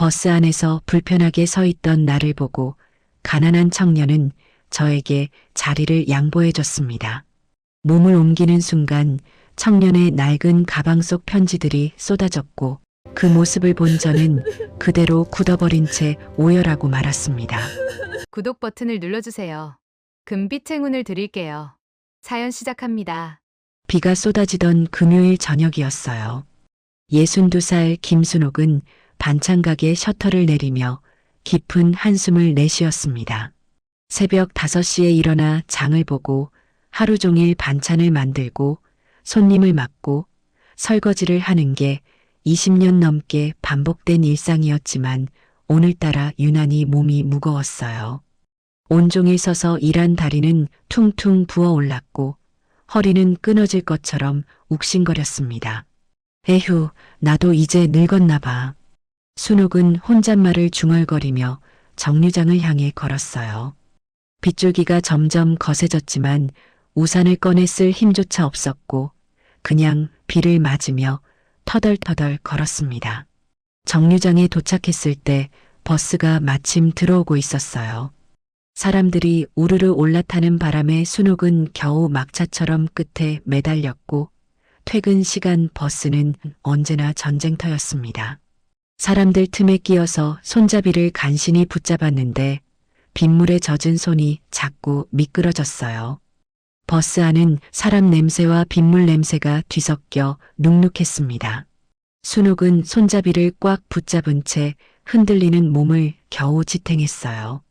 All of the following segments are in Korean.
버스 안에서 불편하게 서 있던 나를 보고 가난한 청년은 저에게 자리를 양보해 줬습니다. 몸을 옮기는 순간 청년의 낡은 가방 속 편지들이 쏟아졌고 그 모습을 본 저는 그대로 굳어버린 채 오열하고 말았습니다. 구독 버튼을 눌러주세요. 금빛 행운을 드릴게요. 사연 시작합니다. 비가 쏟아지던 금요일 저녁이었어요. 62살 김순옥은 반찬 가게 셔터를 내리며 깊은 한숨을 내쉬었습니다. 새벽 5시에 일어나 장을 보고 하루 종일 반찬을 만들고 손님을 맞고 설거지를 하는 게 20년 넘게 반복된 일상이었지만 오늘따라 유난히 몸이 무거웠어요. 온종일 서서 일한 다리는 퉁퉁 부어올랐고 허리는 끊어질 것처럼 욱신거렸습니다. 에휴, 나도 이제 늙었나 봐. 순옥은 혼잣말을 중얼거리며 정류장을 향해 걸었어요. 빗줄기가 점점 거세졌지만 우산을 꺼내 쓸 힘조차 없었고 그냥 비를 맞으며 터덜터덜 걸었습니다. 정류장에 도착했을 때 버스가 마침 들어오고 있었어요. 사람들이 우르르 올라타는 바람에 순옥은 겨우 막차처럼 끝에 매달렸고 퇴근 시간 버스는 언제나 전쟁터였습니다. 사람들 틈에 끼어서 손잡이를 간신히 붙잡았는데 빗물에 젖은 손이 자꾸 미끄러졌어요. 버스 안은 사람 냄새와 빗물 냄새가 뒤섞여 눅눅했습니다. 순옥은 손잡이를 꽉 붙잡은 채 흔들리는 몸을 겨우 지탱했어요.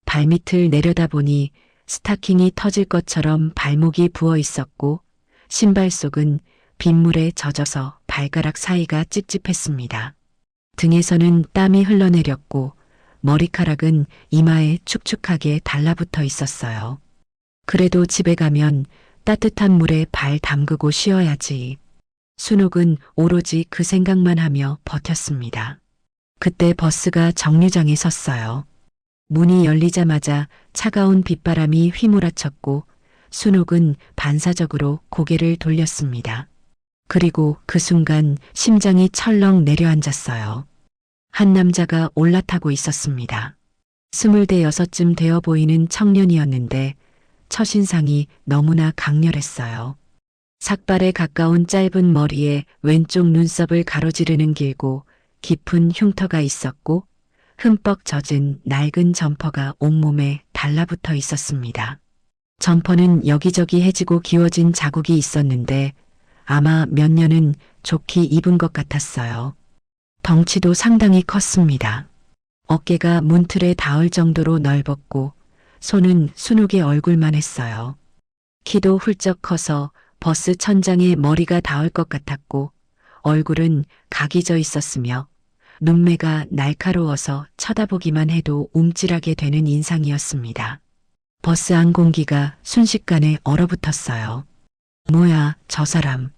발밑을 내려다보니 스타킹이 터질 것처럼 발목이 부어 있었고 신발 속은 빗물에 젖어서 발가락 사이가 찝찝했습니다. 등에서는 땀이 흘러내렸고 머리카락은 이마에 축축하게 달라붙어 있었어요. 그래도 집에 가면 따뜻한 물에 발 담그고 쉬어야지. 순옥은 오로지 그 생각만 하며 버텼습니다. 그때 버스가 정류장에 섰어요. 문이 열리자마자 차가운 빗바람이 휘몰아쳤고 순옥은 반사적으로 고개를 돌렸습니다. 그리고 그 순간 심장이 철렁 내려앉았어요. 한 남자가 올라타고 있었습니다. 26쯤 되어 보이는 청년이었는데 첫인상이 너무나 강렬했어요. 삭발에 가까운 짧은 머리에 왼쪽 눈썹을 가로지르는 길고 깊은 흉터가 있었고 흠뻑 젖은 낡은 점퍼가 온몸에 달라붙어 있었습니다. 점퍼는 여기저기 해지고 기워진 자국이 있었는데 아마 몇 년은 좋게 입은 것 같았어요. 덩치도 상당히 컸습니다. 어깨가 문틀에 닿을 정도로 넓었고 손은 순옥의 얼굴만 했어요. 키도 훌쩍 커서 버스 천장에 머리가 닿을 것 같았고 얼굴은 각이 져 있었으며 눈매가 날카로워서 쳐다보기만 해도 움찔하게 되는 인상이었습니다. 버스 안 공기가 순식간에 얼어붙었어요. 뭐야, 저 사람.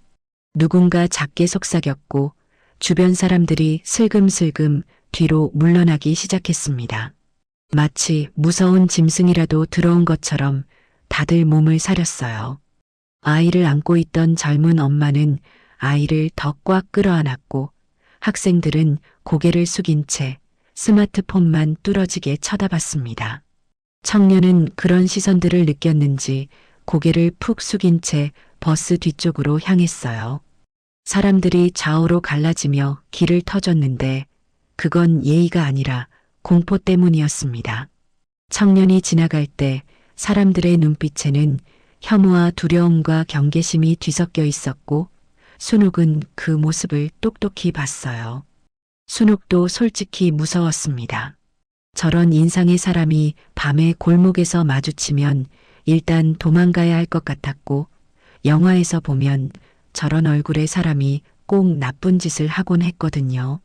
누군가 작게 속삭였고 주변 사람들이 슬금슬금 뒤로 물러나기 시작했습니다. 마치 무서운 짐승이라도 들어온 것처럼 다들 몸을 사렸어요. 아이를 안고 있던 젊은 엄마는 아이를 더 꽉 끌어안았고 학생들은 고개를 숙인 채 스마트폰만 뚫어지게 쳐다봤습니다. 청년은 그런 시선들을 느꼈는지 고개를 푹 숙인 채 버스 뒤쪽으로 향했어요. 사람들이 좌우로 갈라지며 길을 터줬는데 그건 예의가 아니라 공포 때문이었습니다. 청년이 지나갈 때 사람들의 눈빛에는 혐오와 두려움과 경계심이 뒤섞여 있었고 순옥은 그 모습을 똑똑히 봤어요. 순옥도 솔직히 무서웠습니다. 저런 인상의 사람이 밤에 골목에서 마주치면 일단 도망가야 할 것 같았고 영화에서 보면 저런 얼굴의 사람이 꼭 나쁜 짓을 하곤 했거든요.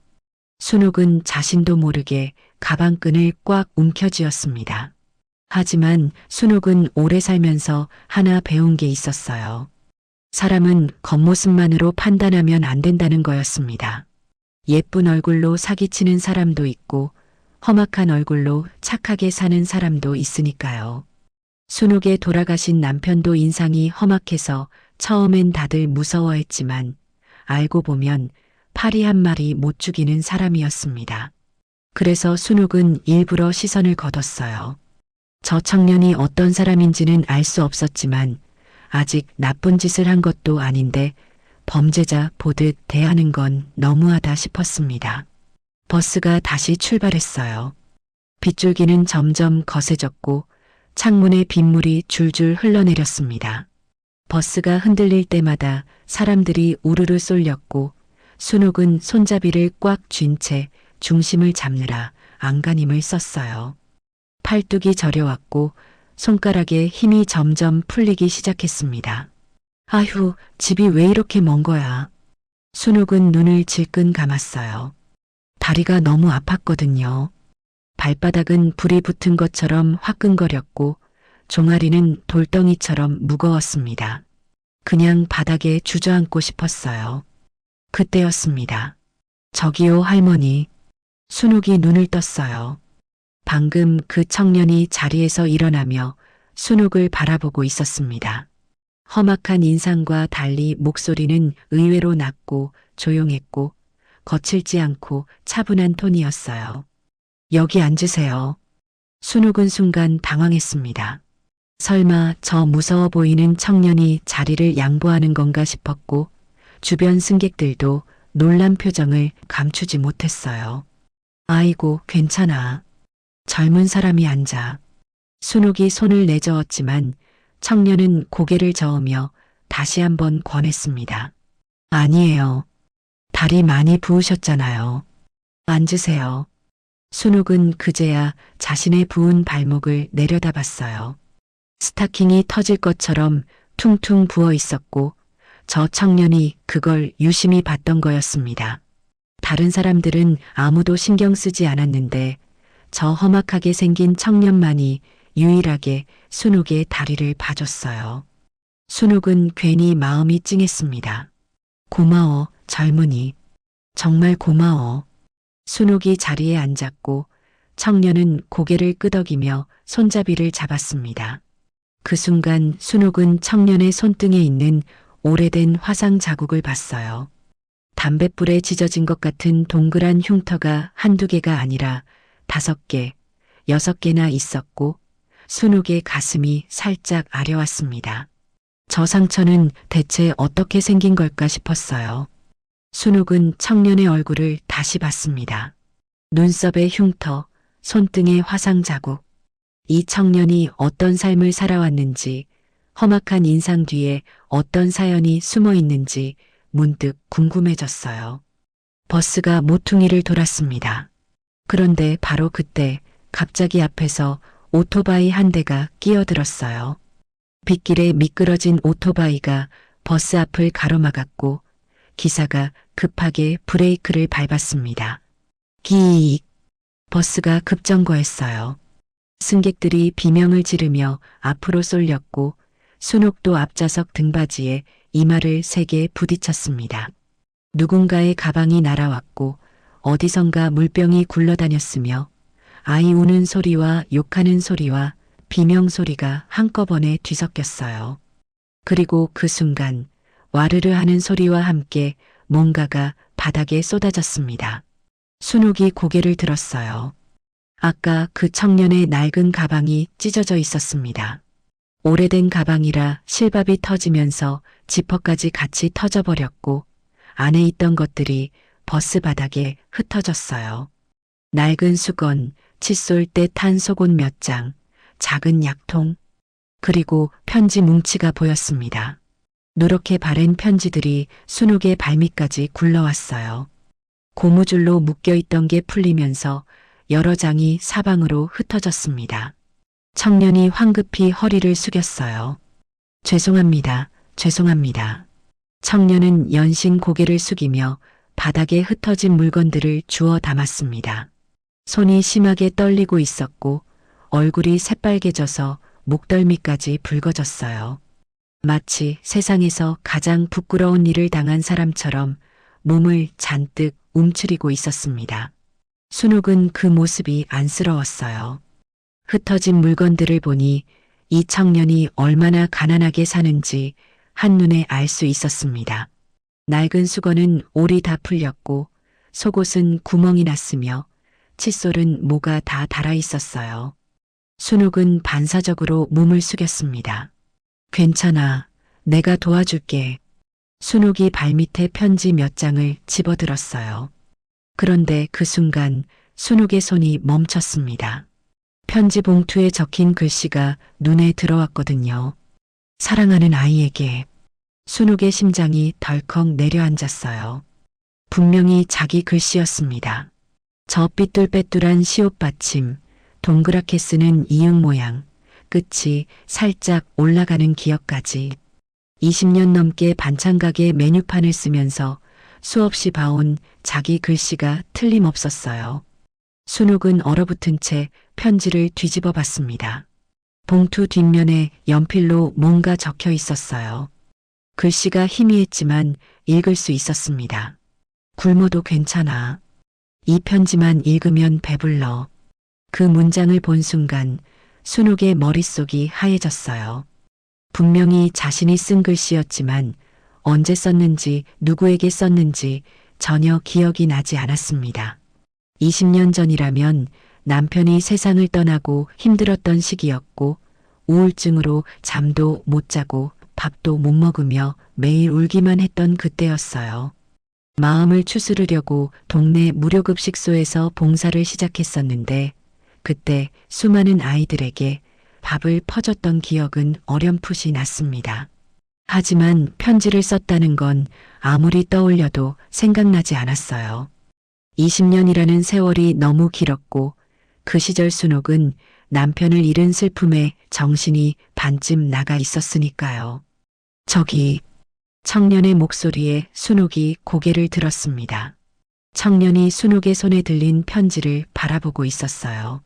순옥은 자신도 모르게 가방끈을 꽉 움켜쥐었습니다. 하지만 순옥은 오래 살면서 하나 배운 게 있었어요. 사람은 겉모습만으로 판단하면 안 된다는 거였습니다. 예쁜 얼굴로 사기치는 사람도 있고 험악한 얼굴로 착하게 사는 사람도 있으니까요. 순옥의 돌아가신 남편도 인상이 험악해서 처음엔 다들 무서워했지만 알고 보면 파리 한 마리 못 죽이는 사람이었습니다. 그래서 순옥은 일부러 시선을 거뒀어요. 저 청년이 어떤 사람인지는 알 수 없었지만 아직 나쁜 짓을 한 것도 아닌데 범죄자 보듯 대하는 건 너무하다 싶었습니다. 버스가 다시 출발했어요. 빗줄기는 점점 거세졌고 창문에 빗물이 줄줄 흘러내렸습니다. 버스가 흔들릴 때마다 사람들이 우르르 쏠렸고 순옥은 손잡이를 꽉 쥔 채 중심을 잡느라 안간힘을 썼어요. 팔뚝이 저려왔고 손가락에 힘이 점점 풀리기 시작했습니다. 아휴, 집이 왜 이렇게 먼 거야. 순옥은 눈을 질끈 감았어요. 다리가 너무 아팠거든요. 발바닥은 불이 붙은 것처럼 화끈거렸고 종아리는 돌덩이처럼 무거웠습니다. 그냥 바닥에 주저앉고 싶었어요. 그때였습니다. 저기요, 할머니. 순옥이 눈을 떴어요. 방금 그 청년이 자리에서 일어나며 순옥을 바라보고 있었습니다. 험악한 인상과 달리 목소리는 의외로 낮고 조용했고 거칠지 않고 차분한 톤이었어요. 여기 앉으세요. 순옥은 순간 당황했습니다. 설마 저 무서워 보이는 청년이 자리를 양보하는 건가 싶었고 주변 승객들도 놀란 표정을 감추지 못했어요. 아이고, 괜찮아. 젊은 사람이 앉아. 순옥이 손을 내저었지만 청년은 고개를 저으며 다시 한번 권했습니다. 아니에요. 다리 많이 부으셨잖아요. 앉으세요. 순옥은 그제야 자신의 부은 발목을 내려다봤어요. 스타킹이 터질 것처럼 퉁퉁 부어 있었고 저 청년이 그걸 유심히 봤던 거였습니다. 다른 사람들은 아무도 신경 쓰지 않았는데 저 험악하게 생긴 청년만이 유일하게 순옥의 다리를 봐줬어요. 순옥은 괜히 마음이 찡했습니다. 고마워, 젊은이. 정말 고마워. 순옥이 자리에 앉았고 청년은 고개를 끄덕이며 손잡이를 잡았습니다. 그 순간 순옥은 청년의 손등에 있는 오래된 화상 자국을 봤어요. 담뱃불에 지져진 것 같은 동그란 흉터가 한두 개가 아니라 5개, 6개나 있었고 순옥의 가슴이 살짝 아려왔습니다. 저 상처는 대체 어떻게 생긴 걸까 싶었어요. 순옥은 청년의 얼굴을 다시 봤습니다. 눈썹의 흉터, 손등의 화상 자국. 이 청년이 어떤 삶을 살아왔는지, 험악한 인상 뒤에 어떤 사연이 숨어 있는지 문득 궁금해졌어요. 버스가 모퉁이를 돌았습니다. 그런데 바로 그때 갑자기 앞에서 오토바이 한 대가 끼어들었어요. 빗길에 미끄러진 오토바이가 버스 앞을 가로막았고 기사가 급하게 브레이크를 밟았습니다. 기익! 버스가 급정거했어요. 승객들이 비명을 지르며 앞으로 쏠렸고 순옥도 앞좌석 등받이에 이마를 세게 부딪혔습니다. 누군가의 가방이 날아왔고 어디선가 물병이 굴러다녔으며 아이 우는 소리와 욕하는 소리와 비명 소리가 한꺼번에 뒤섞였어요. 그리고 그 순간 와르르 하는 소리와 함께 뭔가가 바닥에 쏟아졌습니다. 순옥이 고개를 들었어요. 아까 그 청년의 낡은 가방이 찢어져 있었습니다. 오래된 가방이라 실밥이 터지면서 지퍼까지 같이 터져버렸고 안에 있던 것들이 버스 바닥에 흩어졌어요. 낡은 수건, 칫솔 때 탄 속옷 몇 장, 작은 약통, 그리고 편지 뭉치가 보였습니다. 누렇게 바랜 편지들이 순옥의 발밑까지 굴러왔어요. 고무줄로 묶여있던 게 풀리면서 여러 장이 사방으로 흩어졌습니다. 청년이 황급히 허리를 숙였어요. 죄송합니다. 죄송합니다. 청년은 연신 고개를 숙이며 바닥에 흩어진 물건들을 주워 담았습니다. 손이 심하게 떨리고 있었고 얼굴이 새빨개져서 목덜미까지 붉어졌어요. 마치 세상에서 가장 부끄러운 일을 당한 사람처럼 몸을 잔뜩 움츠리고 있었습니다. 순옥은 그 모습이 안쓰러웠어요. 흩어진 물건들을 보니 이 청년이 얼마나 가난하게 사는지 한눈에 알 수 있었습니다. 낡은 수건은 올이 다 풀렸고 속옷은 구멍이 났으며 칫솔은 모가 다 닳아 있었어요. 순옥은 반사적으로 몸을 숙였습니다. 괜찮아. 내가 도와줄게. 순옥이 발밑에 편지 몇 장을 집어들었어요. 그런데 그 순간 순옥의 손이 멈췄습니다. 편지 봉투에 적힌 글씨가 눈에 들어왔거든요. 사랑하는 아이에게. 순옥의 심장이 덜컥 내려앉았어요. 분명히 자기 글씨였습니다. 저 삐뚤빼뚤한 시옷 받침, 동그랗게 쓰는 이응 모양, 끝이 살짝 올라가는 기억까지. 20년 넘게 반찬가게 메뉴판을 쓰면서 수없이 봐온 자기 글씨가 틀림없었어요. 순옥은 얼어붙은 채 편지를 뒤집어 봤습니다. 봉투 뒷면에 연필로 뭔가 적혀 있었어요. 글씨가 희미했지만 읽을 수 있었습니다. 굶어도 괜찮아. 이 편지만 읽으면 배불러. 그 문장을 본 순간 순옥의 머릿속이 하얘졌어요. 분명히 자신이 쓴 글씨였지만 언제 썼는지 누구에게 썼는지 전혀 기억이 나지 않았습니다. 20년 전이라면 남편이 세상을 떠나고 힘들었던 시기였고 우울증으로 잠도 못 자고 밥도 못 먹으며 매일 울기만 했던 그때였어요. 마음을 추스르려고 동네 무료급식소에서 봉사를 시작했었는데 그때 수많은 아이들에게 밥을 퍼줬던 기억은 어렴풋이 났습니다. 하지만 편지를 썼다는 건 아무리 떠올려도 생각나지 않았어요. 20년이라는 세월이 너무 길었고 그 시절 순옥은 남편을 잃은 슬픔에 정신이 반쯤 나가 있었으니까요. 저기, 청년의 목소리에 순옥이 고개를 들었습니다. 청년이 순옥의 손에 들린 편지를 바라보고 있었어요.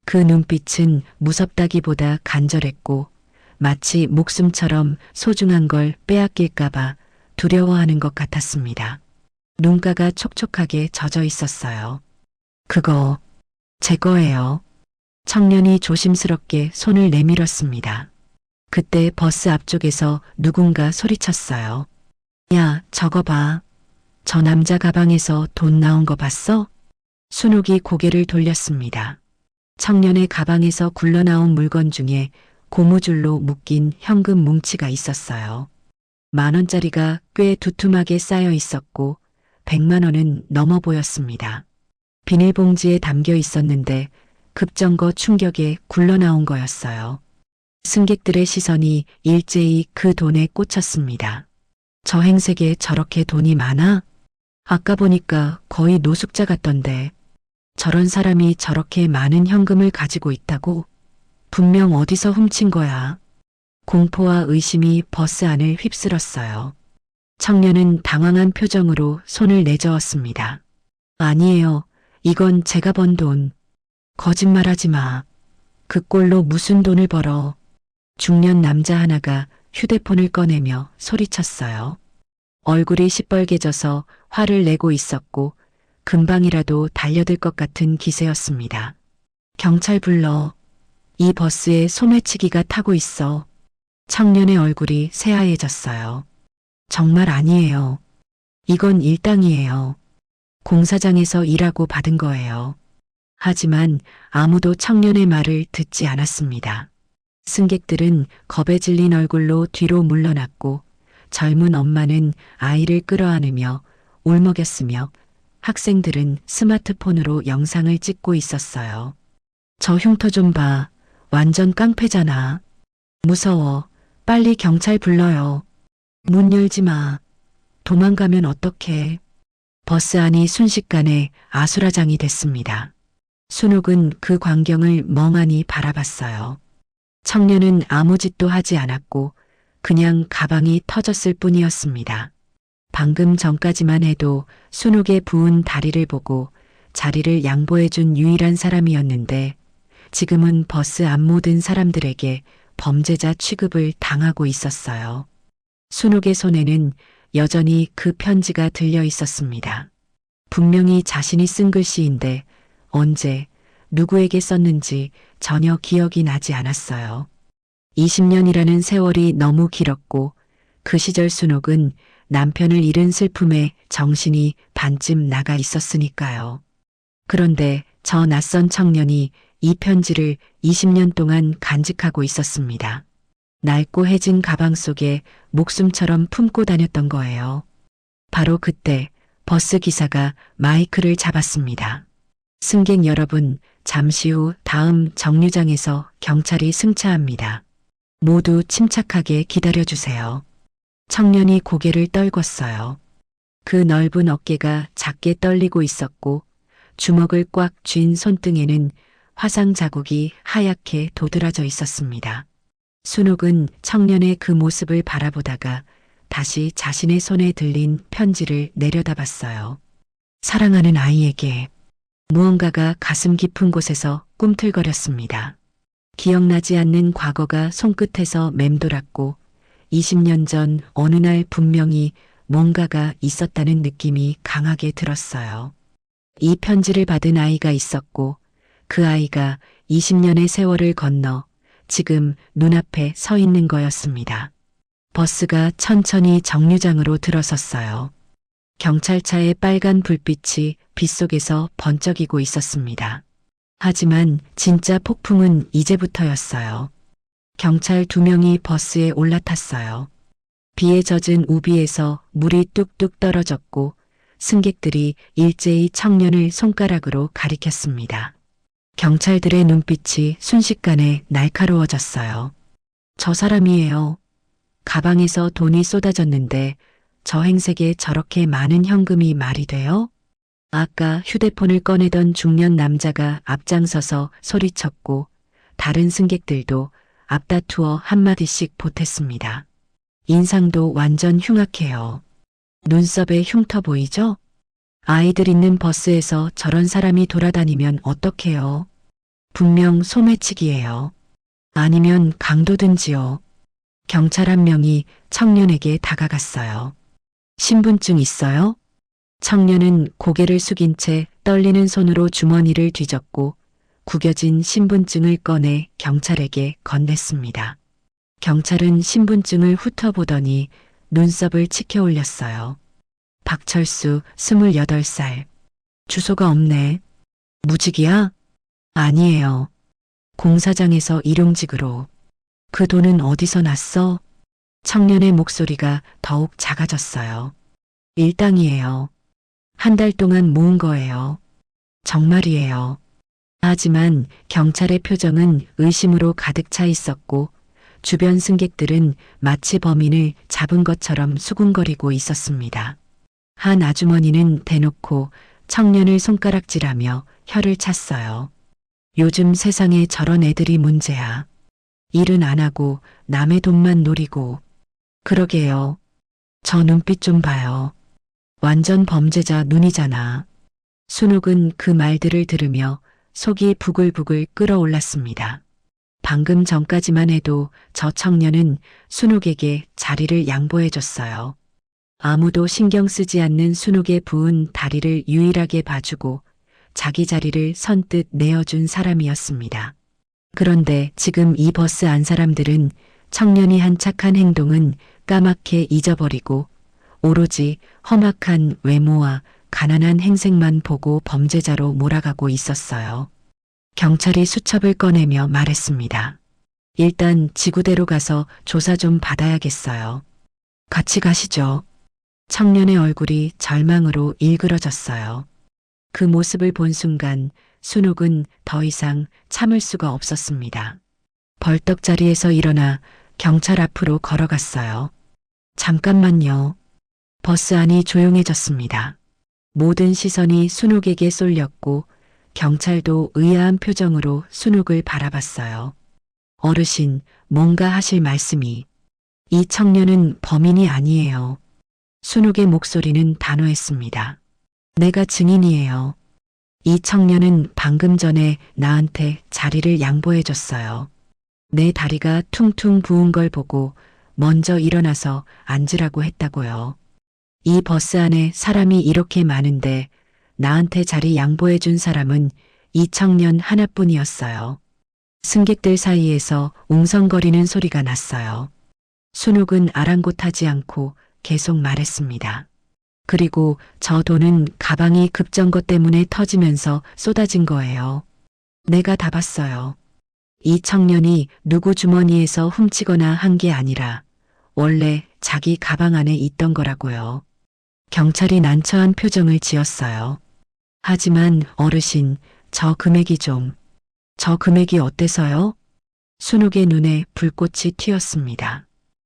그 눈빛은 무섭다기보다 간절했고 마치 목숨처럼 소중한 걸 빼앗길까봐 두려워하는 것 같았습니다. 눈가가 촉촉하게 젖어 있었어요. 그거 제 거예요. 청년이 조심스럽게 손을 내밀었습니다. 그때 버스 앞쪽에서 누군가 소리쳤어요. 야, 저거 봐. 저 남자 가방에서 돈 나온 거 봤어? 순옥이 고개를 돌렸습니다. 청년의 가방에서 굴러나온 물건 중에 고무줄로 묶인 현금 뭉치가 있었어요. 10,000원짜리가 꽤 두툼하게 쌓여 있었고 100만 원은 넘어 보였습니다. 비닐봉지에 담겨 있었는데 급정거 충격에 굴러나온 거였어요. 승객들의 시선이 일제히 그 돈에 꽂혔습니다. 저 행색에 저렇게 돈이 많아? 아까 보니까 거의 노숙자 같던데 저런 사람이 저렇게 많은 현금을 가지고 있다고? 분명 어디서 훔친 거야. 공포와 의심이 버스 안을 휩쓸었어요. 청년은 당황한 표정으로 손을 내저었습니다. 아니에요. 이건 제가 번 돈. 거짓말하지 마. 그 꼴로 무슨 돈을 벌어. 중년 남자 하나가 휴대폰을 꺼내며 소리쳤어요. 얼굴이 시뻘개져서 화를 내고 있었고 금방이라도 달려들 것 같은 기세였습니다. 경찰 불러. 이 버스에 소매치기가 타고 있어. 청년의 얼굴이 새하얘졌어요. 정말 아니에요. 이건 일당이에요. 공사장에서 일하고 받은 거예요. 하지만 아무도 청년의 말을 듣지 않았습니다. 승객들은 겁에 질린 얼굴로 뒤로 물러났고 젊은 엄마는 아이를 끌어안으며 울먹였으며 학생들은 스마트폰으로 영상을 찍고 있었어요. 저 흉터 좀 봐. 완전 깡패잖아. 무서워. 빨리 경찰 불러요. 문 열지 마. 도망가면 어떡해. 버스 안이 순식간에 아수라장이 됐습니다. 순옥은 그 광경을 멍하니 바라봤어요. 청년은 아무 짓도 하지 않았고 그냥 가방이 터졌을 뿐이었습니다. 방금 전까지만 해도 순옥의 부은 다리를 보고 자리를 양보해준 유일한 사람이었는데 지금은 버스 앞 모든 사람들에게 범죄자 취급을 당하고 있었어요. 순옥의 손에는 여전히 그 편지가 들려 있었습니다. 분명히 자신이 쓴 글씨인데 언제 누구에게 썼는지 전혀 기억이 나지 않았어요. 20년이라는 세월이 너무 길었고 그 시절 순옥은 남편을 잃은 슬픔에 정신이 반쯤 나가 있었으니까요. 그런데 저 낯선 청년이 이 편지를 20년 동안 간직하고 있었습니다. 낡고 해진 가방 속에 목숨처럼 품고 다녔던 거예요. 바로 그때 버스 기사가 마이크를 잡았습니다. 승객 여러분, 잠시 후 다음 정류장에서 경찰이 승차합니다. 모두 침착하게 기다려주세요. 청년이 고개를 떨궜어요. 그 넓은 어깨가 작게 떨리고 있었고 주먹을 꽉 쥔 손등에는 화상 자국이 하얗게 도드라져 있었습니다. 순옥은 청년의 그 모습을 바라보다가 다시 자신의 손에 들린 편지를 내려다봤어요. 사랑하는 아이에게. 무언가가 가슴 깊은 곳에서 꿈틀거렸습니다. 기억나지 않는 과거가 손끝에서 맴돌았고 20년 전 어느 날 분명히 뭔가가 있었다는 느낌이 강하게 들었어요. 이 편지를 받은 아이가 있었고 그 아이가 20년의 세월을 건너 지금 눈앞에 서 있는 거였습니다. 버스가 천천히 정류장으로 들어섰어요. 경찰차의 빨간 불빛이 빗속에서 번쩍이고 있었습니다. 하지만 진짜 폭풍은 이제부터였어요. 경찰 2명이 버스에 올라탔어요. 비에 젖은 우비에서 물이 뚝뚝 떨어졌고 승객들이 일제히 청년을 손가락으로 가리켰습니다. 경찰들의 눈빛이 순식간에 날카로워졌어요. 저 사람이에요. 가방에서 돈이 쏟아졌는데 저 행색에 저렇게 많은 현금이 말이 돼요? 아까 휴대폰을 꺼내던 중년 남자가 앞장서서 소리쳤고 다른 승객들도 앞다투어 한마디씩 보탰습니다. 인상도 완전 흉악해요. 눈썹에 흉터 보이죠? 아이들 있는 버스에서 저런 사람이 돌아다니면 어떡해요? 분명 소매치기예요. 아니면 강도든지요. 경찰 한 명이 청년에게 다가갔어요. 신분증 있어요? 청년은 고개를 숙인 채 떨리는 손으로 주머니를 뒤졌고 구겨진 신분증을 꺼내 경찰에게 건넸습니다. 경찰은 신분증을 훑어보더니 눈썹을 치켜 올렸어요. 박철수 28살. 주소가 없네. 무직이야? 아니에요. 공사장에서 일용직으로. 그 돈은 어디서 났어? 청년의 목소리가 더욱 작아졌어요. 일당이에요. 한 달 동안 모은 거예요. 정말이에요. 하지만 경찰의 표정은 의심으로 가득 차 있었고 주변 승객들은 마치 범인을 잡은 것처럼 수군거리고 있었습니다. 한 아주머니는 대놓고 청년을 손가락질하며 혀를 찼어요. 요즘 세상에 저런 애들이 문제야. 일은 안 하고 남의 돈만 노리고. 그러게요. 저 눈빛 좀 봐요. 완전 범죄자 눈이잖아. 순옥은 그 말들을 들으며 속이 부글부글 끓어올랐습니다. 방금 전까지만 해도 저 청년은 순옥에게 자리를 양보해줬어요. 아무도 신경 쓰지 않는 순옥의 부은 다리를 유일하게 봐주고 자기 자리를 선뜻 내어준 사람이었습니다. 그런데 지금 이 버스 안 사람들은 청년이 한 착한 행동은 까맣게 잊어버리고 오로지 험악한 외모와 가난한 행색만 보고 범죄자로 몰아가고 있었어요. 경찰이 수첩을 꺼내며 말했습니다. 일단 지구대로 가서 조사 좀 받아야겠어요. 같이 가시죠. 청년의 얼굴이 절망으로 일그러졌어요. 그 모습을 본 순간 순옥은 더 이상 참을 수가 없었습니다. 벌떡 자리에서 일어나 경찰 앞으로 걸어갔어요. 잠깐만요. 버스 안이 조용해졌습니다. 모든 시선이 순옥에게 쏠렸고 경찰도 의아한 표정으로 순옥을 바라봤어요. 어르신, 뭔가 하실 말씀이. 이 청년은 범인이 아니에요. 순옥의 목소리는 단호했습니다. 내가 증인이에요. 이 청년은 방금 전에 나한테 자리를 양보해줬어요. 내 다리가 퉁퉁 부은 걸 보고 먼저 일어나서 앉으라고 했다고요. 이 버스 안에 사람이 이렇게 많은데 나한테 자리 양보해준 사람은 이 청년 하나뿐이었어요. 승객들 사이에서 웅성거리는 소리가 났어요. 순옥은 아랑곳하지 않고 계속 말했습니다. 그리고 저 돈은 가방이 급정거 때문에 터지면서 쏟아진 거예요. 내가 다 봤어요. 이 청년이 누구 주머니에서 훔치거나 한 게 아니라 원래 자기 가방 안에 있던 거라고요. 경찰이 난처한 표정을 지었어요. 하지만 어르신, 저 금액이 어때서요? 순옥의 눈에 불꽃이 튀었습니다.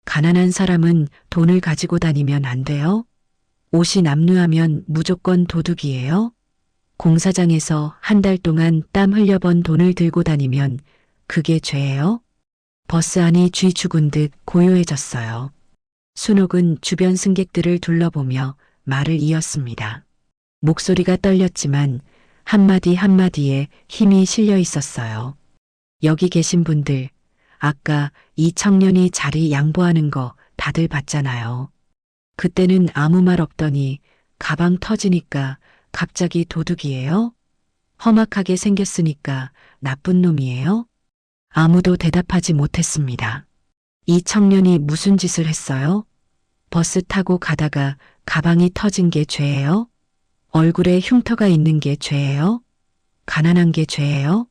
가난한 사람은 돈을 가지고 다니면 안 돼요? 옷이 남루하면 무조건 도둑이에요? 공사장에서 한 달 동안 땀 흘려번 돈을 들고 다니면 그게 죄예요? 버스 안이 쥐 죽은 듯 고요해졌어요. 순옥은 주변 승객들을 둘러보며 말을 이었습니다. 목소리가 떨렸지만 한마디 한마디에 힘이 실려 있었어요. 여기 계신 분들, 아까 이 청년이 자리 양보하는 거 다들 봤잖아요. 그때는 아무 말 없더니 가방 터지니까 갑자기 도둑이에요? 험악하게 생겼으니까 나쁜 놈이에요? 아무도 대답하지 못했습니다. 이 청년이 무슨 짓을 했어요? 버스 타고 가다가 가방이 터진 게 죄예요? 얼굴에 흉터가 있는 게 죄예요? 가난한 게 죄예요?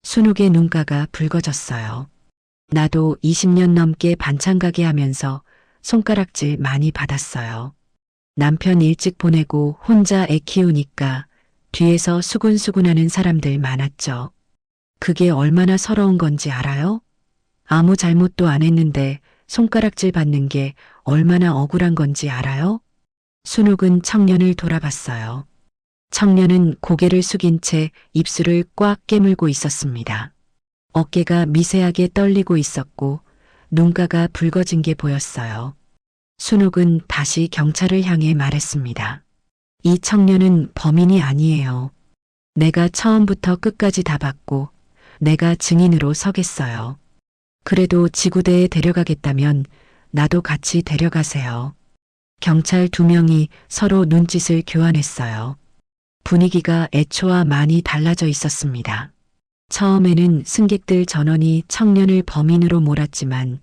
순옥의 눈가가 붉어졌어요. 나도 20년 넘게 반찬 가게 하면서 손가락질 많이 받았어요. 남편 일찍 보내고 혼자 애 키우니까 뒤에서 수군수군하는 사람들 많았죠. 그게 얼마나 서러운 건지 알아요? 아무 잘못도 안 했는데 손가락질 받는 게 얼마나 억울한 건지 알아요? 순옥은 청년을 돌아봤어요. 청년은 고개를 숙인 채 입술을 꽉 깨물고 있었습니다. 어깨가 미세하게 떨리고 있었고 눈가가 붉어진 게 보였어요. 순옥은 다시 경찰을 향해 말했습니다. 이 청년은 범인이 아니에요. 내가 처음부터 끝까지 다 봤고 내가 증인으로 서겠어요. 그래도 지구대에 데려가겠다면 나도 같이 데려가세요. 경찰 2명이 서로 눈짓을 교환했어요. 분위기가 애초와 많이 달라져 있었습니다. 처음에는 승객들 전원이 청년을 범인으로 몰았지만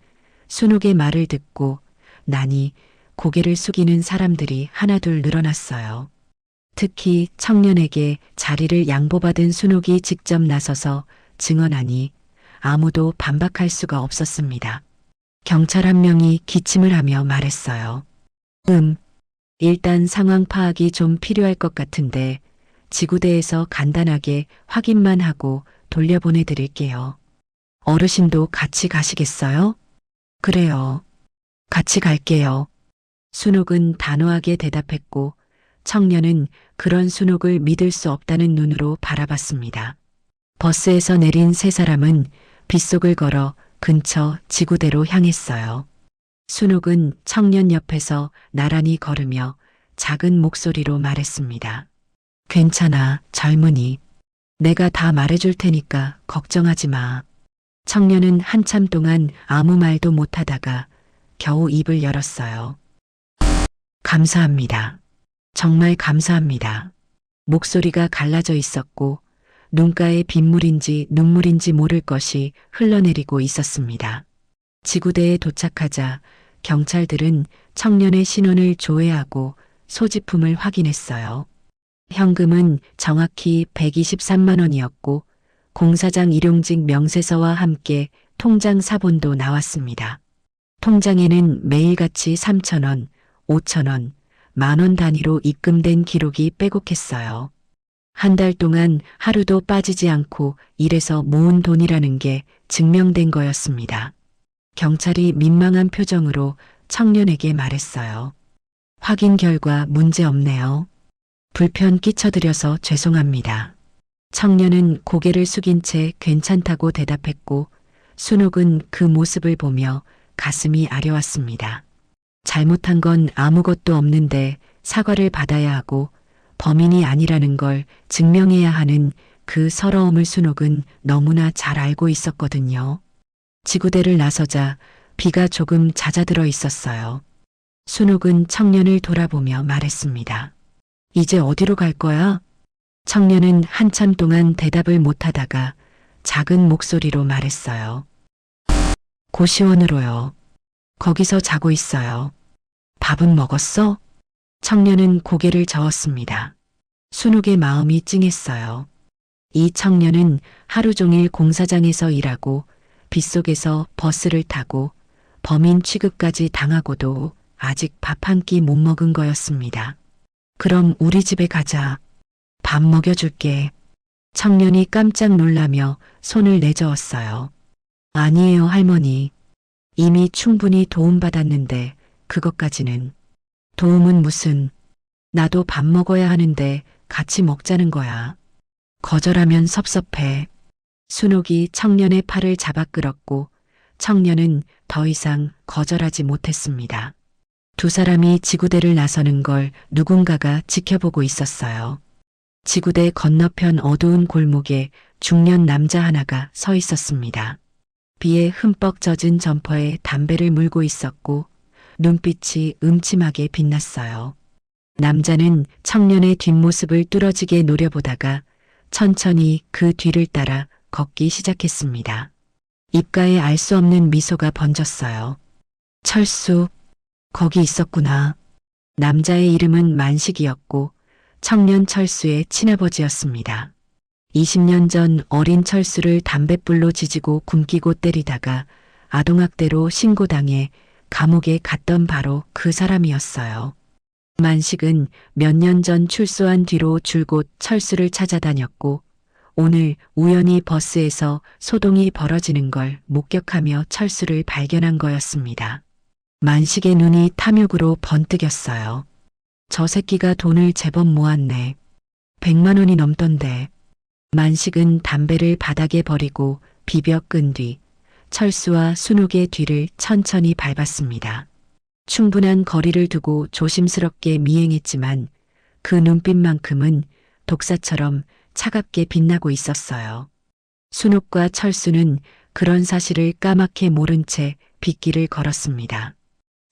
순옥의 말을 듣고 나니 고개를 숙이는 사람들이 하나둘 늘어났어요. 특히 청년에게 자리를 양보받은 순옥이 직접 나서서 증언하니 아무도 반박할 수가 없었습니다. 경찰 1명이 기침을 하며 말했어요. 일단 상황 파악이 좀 필요할 것 같은데 지구대에서 간단하게 확인만 하고 돌려보내드릴게요. 어르신도 같이 가시겠어요? 그래요. 같이 갈게요. 순옥은 단호하게 대답했고 청년은 그런 순옥을 믿을 수 없다는 눈으로 바라봤습니다. 버스에서 내린 3사람은 빗속을 걸어 근처 지구대로 향했어요. 순옥은 청년 옆에서 나란히 걸으며 작은 목소리로 말했습니다. 괜찮아, 젊은이. 내가 다 말해줄 테니까 걱정하지 마. 청년은 한참 동안 아무 말도 못하다가 겨우 입을 열었어요. 감사합니다. 정말 감사합니다. 목소리가 갈라져 있었고 눈가에 빗물인지 눈물인지 모를 것이 흘러내리고 있었습니다. 지구대에 도착하자 경찰들은 청년의 신원을 조회하고 소지품을 확인했어요. 현금은 정확히 123만 원이었고 공사장 일용직 명세서와 함께 통장 사본도 나왔습니다. 통장에는 매일같이 3,000원, 5,000원, 10,000원 단위로 입금된 기록이 빼곡했어요. 한 달 동안 하루도 빠지지 않고 일해서 모은 돈이라는 게 증명된 거였습니다. 경찰이 민망한 표정으로 청년에게 말했어요. 확인 결과 문제 없네요. 불편 끼쳐드려서 죄송합니다. 청년은 고개를 숙인 채 괜찮다고 대답했고 순옥은 그 모습을 보며 가슴이 아려왔습니다. 잘못한 건 아무것도 없는데 사과를 받아야 하고 범인이 아니라는 걸 증명해야 하는 그 서러움을 순옥은 너무나 잘 알고 있었거든요. 지구대를 나서자 비가 조금 잦아들어 있었어요. 순옥은 청년을 돌아보며 말했습니다. 이제 어디로 갈 거야? 청년은 한참 동안 대답을 못하다가 작은 목소리로 말했어요. 고시원으로요. 거기서 자고 있어요. 밥은 먹었어? 청년은 고개를 저었습니다. 순옥의 마음이 찡했어요. 이 청년은 하루 종일 공사장에서 일하고 빗속에서 버스를 타고 범인 취급까지 당하고도 아직 밥 한 끼 못 먹은 거였습니다. 그럼 우리 집에 가자. 밥 먹여줄게. 청년이 깜짝 놀라며 손을 내저었어요. 아니에요, 할머니. 이미 충분히 도움받았는데 그것까지는. 도움은 무슨. 나도 밥 먹어야 하는데 같이 먹자는 거야. 거절하면 섭섭해. 순옥이 청년의 팔을 잡아 끌었고 청년은 더 이상 거절하지 못했습니다. 두 사람이 지구대를 나서는 걸 누군가가 지켜보고 있었어요. 지구대 건너편 어두운 골목에 중년 남자 하나가 서 있었습니다. 비에 흠뻑 젖은 점퍼에 담배를 물고 있었고 눈빛이 음침하게 빛났어요. 남자는 청년의 뒷모습을 뚫어지게 노려보다가 천천히 그 뒤를 따라 걷기 시작했습니다. 입가에 알 수 없는 미소가 번졌어요. 철수, 거기 있었구나. 남자의 이름은 만식이었고 청년 철수의 친아버지였습니다. 20년 전 어린 철수를 담뱃불로 지지고 굶기고 때리다가 아동학대로 신고당해 감옥에 갔던 바로 그 사람이었어요. 만식은 몇 년 전 출소한 뒤로 줄곧 철수를 찾아다녔고 오늘 우연히 버스에서 소동이 벌어지는 걸 목격하며 철수를 발견한 거였습니다. 만식의 눈이 탐욕으로 번뜩였어요. 저 새끼가 돈을 제법 모았네. 100만 원이 넘던데. 만식은 담배를 바닥에 버리고 비벼 끈 뒤 철수와 순옥의 뒤를 천천히 밟았습니다. 충분한 거리를 두고 조심스럽게 미행했지만 그 눈빛만큼은 독사처럼 차갑게 빛나고 있었어요. 순옥과 철수는 그런 사실을 까맣게 모른 채 빗길을 걸었습니다.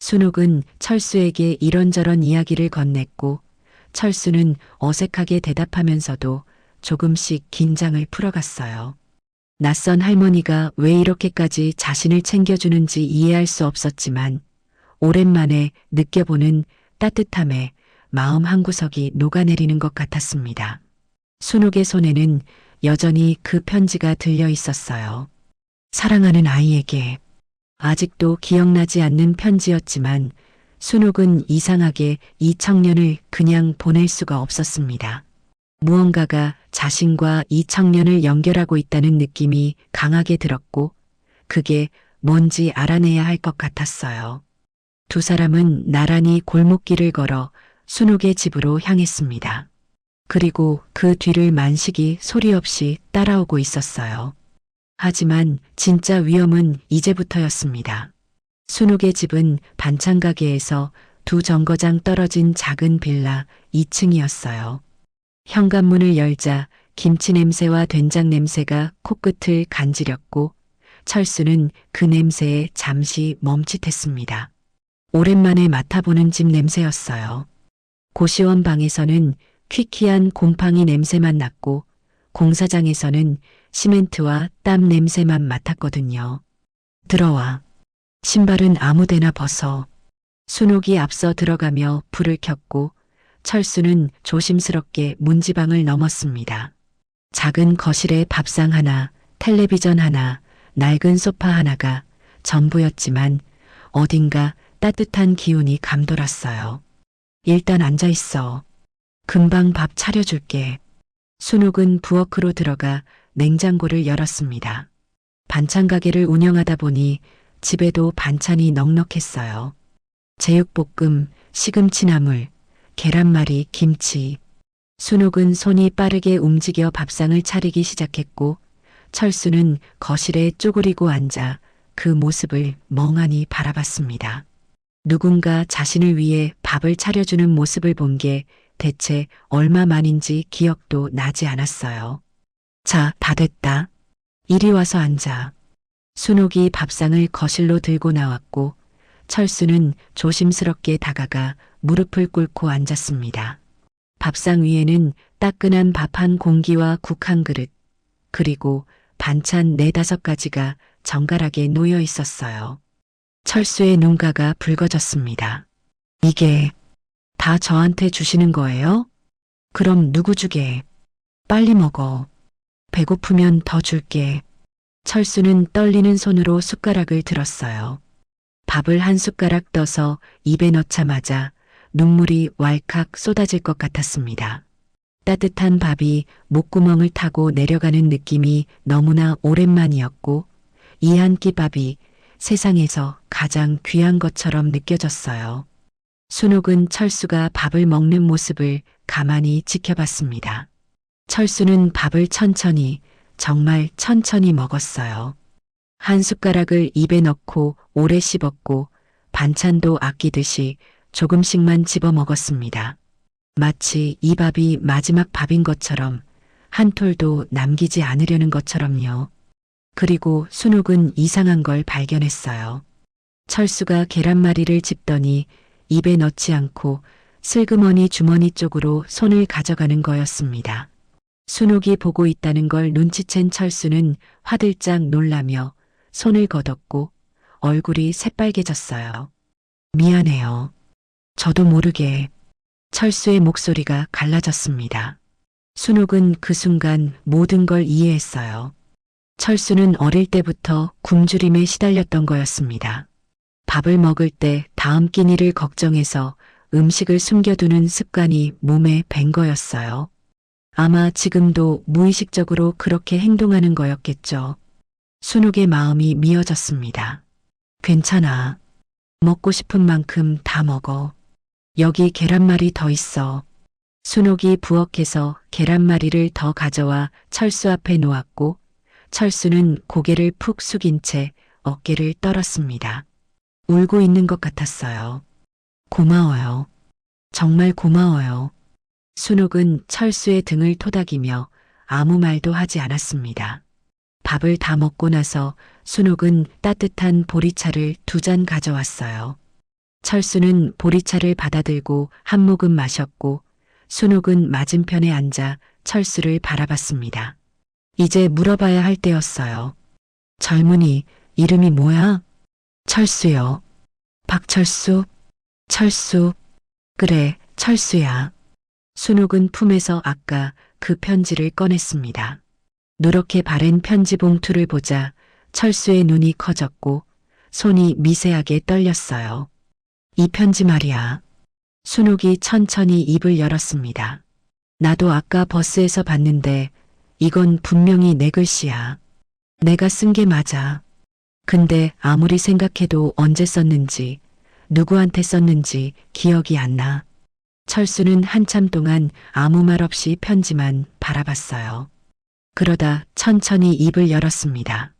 순옥은 철수에게 이런저런 이야기를 건넸고 철수는 어색하게 대답하면서도 조금씩 긴장을 풀어갔어요. 낯선 할머니가 왜 이렇게까지 자신을 챙겨주는지 이해할 수 없었지만 오랜만에 느껴보는 따뜻함에 마음 한구석이 녹아내리는 것 같았습니다. 순옥의 손에는 여전히 그 편지가 들려 있었어요. 사랑하는 아이에게. 아직도 기억나지 않는 편지였지만 순옥은 이상하게 이 청년을 그냥 보낼 수가 없었습니다. 무언가가 자신과 이 청년을 연결하고 있다는 느낌이 강하게 들었고 그게 뭔지 알아내야 할 것 같았어요. 두 사람은 나란히 골목길을 걸어 순옥의 집으로 향했습니다. 그리고 그 뒤를 만식이 소리 없이 따라오고 있었어요. 하지만 진짜 위험은 이제부터였습니다. 순옥의 집은 반찬 가게에서 두 정거장 떨어진 작은 빌라 2층이었어요. 현관문을 열자 김치 냄새와 된장 냄새가 코끝을 간지렸고 철수는 그 냄새에 잠시 멈칫했습니다. 오랜만에 맡아보는 집 냄새였어요. 고시원 방에서는 퀴퀴한 곰팡이 냄새만 났고 공사장에서는 시멘트와 땀 냄새만 맡았거든요. 들어와. 신발은 아무데나 벗어. 순옥이 앞서 들어가며 불을 켰고 철수는 조심스럽게 문지방을 넘었습니다. 작은 거실에 밥상 하나, 텔레비전 하나, 낡은 소파 하나가 전부였지만 어딘가 따뜻한 기운이 감돌았어요. 일단 앉아 있어. 금방 밥 차려줄게. 순옥은 부엌으로 들어가 냉장고를 열었습니다. 반찬 가게를 운영하다 보니 집에도 반찬이 넉넉했어요. 제육볶음, 시금치나물, 계란말이, 김치. 순옥은 손이 빠르게 움직여 밥상을 차리기 시작했고 철수는 거실에 쪼그리고 앉아 그 모습을 멍하니 바라봤습니다. 누군가 자신을 위해 밥을 차려주는 모습을 본 게 대체 얼마 만인지 기억도 나지 않았어요. 자, 다 됐다. 이리 와서 앉아. 순옥이 밥상을 거실로 들고 나왔고 철수는 조심스럽게 다가가 무릎을 꿇고 앉았습니다. 밥상 위에는 따끈한 밥 한 공기와 국 한 그릇, 그리고 반찬 4-5가지가 정갈하게 놓여 있었어요. 철수의 눈가가 붉어졌습니다. 이게 다 저한테 주시는 거예요? 그럼 누구 주게? 빨리 먹어. 배고프면 더 줄게. 철수는 떨리는 손으로 숟가락을 들었어요. 밥을 한 숟가락 떠서 입에 넣자마자 눈물이 왈칵 쏟아질 것 같았습니다. 따뜻한 밥이 목구멍을 타고 내려가는 느낌이 너무나 오랜만이었고 이 한 끼 밥이 세상에서 가장 귀한 것처럼 느껴졌어요. 순옥은 철수가 밥을 먹는 모습을 가만히 지켜봤습니다. 철수는 밥을 천천히, 정말 천천히 먹었어요. 한 숟가락을 입에 넣고 오래 씹었고 반찬도 아끼듯이 조금씩만 집어 먹었습니다. 마치 이 밥이 마지막 밥인 것처럼 한 톨도 남기지 않으려는 것처럼요. 그리고 순옥은 이상한 걸 발견했어요. 철수가 계란말이를 집더니 입에 넣지 않고 슬그머니 주머니 쪽으로 손을 가져가는 거였습니다. 순옥이 보고 있다는 걸 눈치챈 철수는 화들짝 놀라며 손을 걷었고 얼굴이 새빨개졌어요. 미안해요. 저도 모르게. 철수의 목소리가 갈라졌습니다. 순옥은 그 순간 모든 걸 이해했어요. 철수는 어릴 때부터 굶주림에 시달렸던 거였습니다. 밥을 먹을 때 다음 끼니를 걱정해서 음식을 숨겨두는 습관이 몸에 밴 거였어요. 아마 지금도 무의식적으로 그렇게 행동하는 거였겠죠. 순옥의 마음이 미어졌습니다. 괜찮아. 먹고 싶은 만큼 다 먹어. 여기 계란말이 더 있어. 순옥이 부엌에서 계란말이를 더 가져와 철수 앞에 놓았고 철수는 고개를 푹 숙인 채 어깨를 떨었습니다. 울고 있는 것 같았어요. 고마워요. 정말 고마워요. 순옥은 철수의 등을 토닥이며 아무 말도 하지 않았습니다. 밥을 다 먹고 나서 순옥은 따뜻한 보리차를 2잔 가져왔어요. 철수는 보리차를 받아들고 한 모금 마셨고 순옥은 맞은편에 앉아 철수를 바라봤습니다. 이제 물어봐야 할 때였어요. 젊은이, 이름이 뭐야? 철수요. 박철수? 철수. 그래, 철수야. 순옥은 품에서 아까 그 편지를 꺼냈습니다. 누렇게 바랜 편지 봉투를 보자 철수의 눈이 커졌고 손이 미세하게 떨렸어요. 이 편지 말이야. 순옥이 천천히 입을 열었습니다. 나도 아까 버스에서 봤는데 이건 분명히 내 글씨야. 내가 쓴 게 맞아. 근데 아무리 생각해도 언제 썼는지, 누구한테 썼는지 기억이 안 나. 철수는 한참 동안 아무 말 없이 편지만 바라봤어요. 그러다 천천히 입을 열었습니다.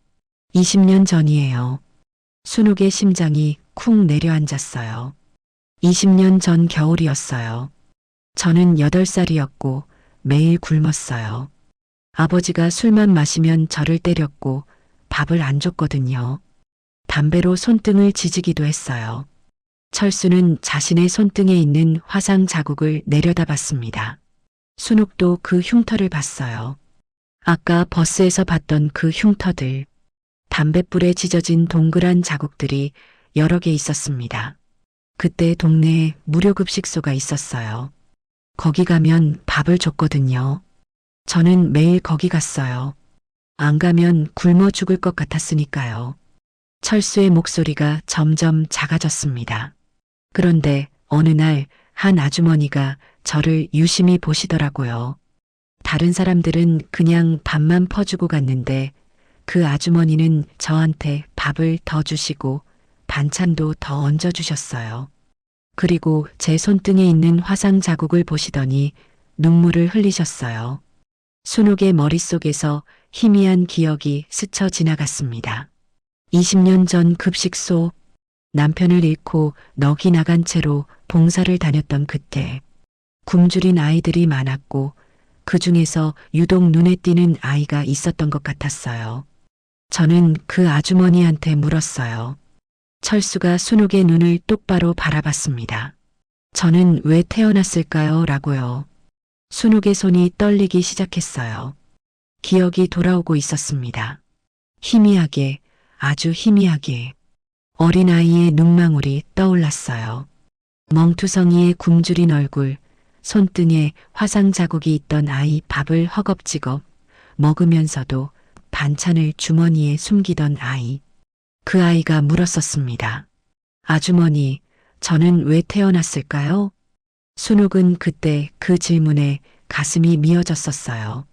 20년 전이에요. 순옥의 심장이 쿵 내려앉았어요. 20년 전 겨울이었어요. 저는 8살이었고 매일 굶었어요. 아버지가 술만 마시면 저를 때렸고 밥을 안 줬거든요. 담배로 손등을 지지기도 했어요. 철수는 자신의 손등에 있는 화상 자국을 내려다봤습니다. 순옥도 그 흉터를 봤어요. 아까 버스에서 봤던 그 흉터들, 담뱃불에 찢어진 동그란 자국들이 여러 개 있었습니다. 그때 동네에 무료급식소가 있었어요. 거기 가면 밥을 줬거든요. 저는 매일 거기 갔어요. 안 가면 굶어 죽을 것 같았으니까요. 철수의 목소리가 점점 작아졌습니다. 그런데 어느 날 한 아주머니가 저를 유심히 보시더라고요. 다른 사람들은 그냥 밥만 퍼주고 갔는데 그 아주머니는 저한테 밥을 더 주시고 반찬도 더 얹어주셨어요. 그리고 제 손등에 있는 화상 자국을 보시더니 눈물을 흘리셨어요. 순옥의 머릿속에서 희미한 기억이 스쳐 지나갔습니다. 20년 전 급식소, 남편을 잃고 넋이 나간 채로 봉사를 다녔던 그때 굶주린 아이들이 많았고 그 중에서 유독 눈에 띄는 아이가 있었던 것 같았어요. 저는 그 아주머니한테 물었어요. 철수가 순옥의 눈을 똑바로 바라봤습니다. 저는 왜 태어났을까요? 라고요. 순옥의 손이 떨리기 시작했어요. 기억이 돌아오고 있었습니다. 희미하게, 아주 희미하게 어린아이의 눈망울이 떠올랐어요. 멍투성이의 굶주린 얼굴, 손등에 화상 자국이 있던 아이 밥을 허겁지겁 먹으면서도 반찬을 주머니에 숨기던 아이. 그 아이가 물었었습니다. 아주머니, 저는 왜 태어났을까요? 순옥은 그때 그 질문에 가슴이 미어졌었어요.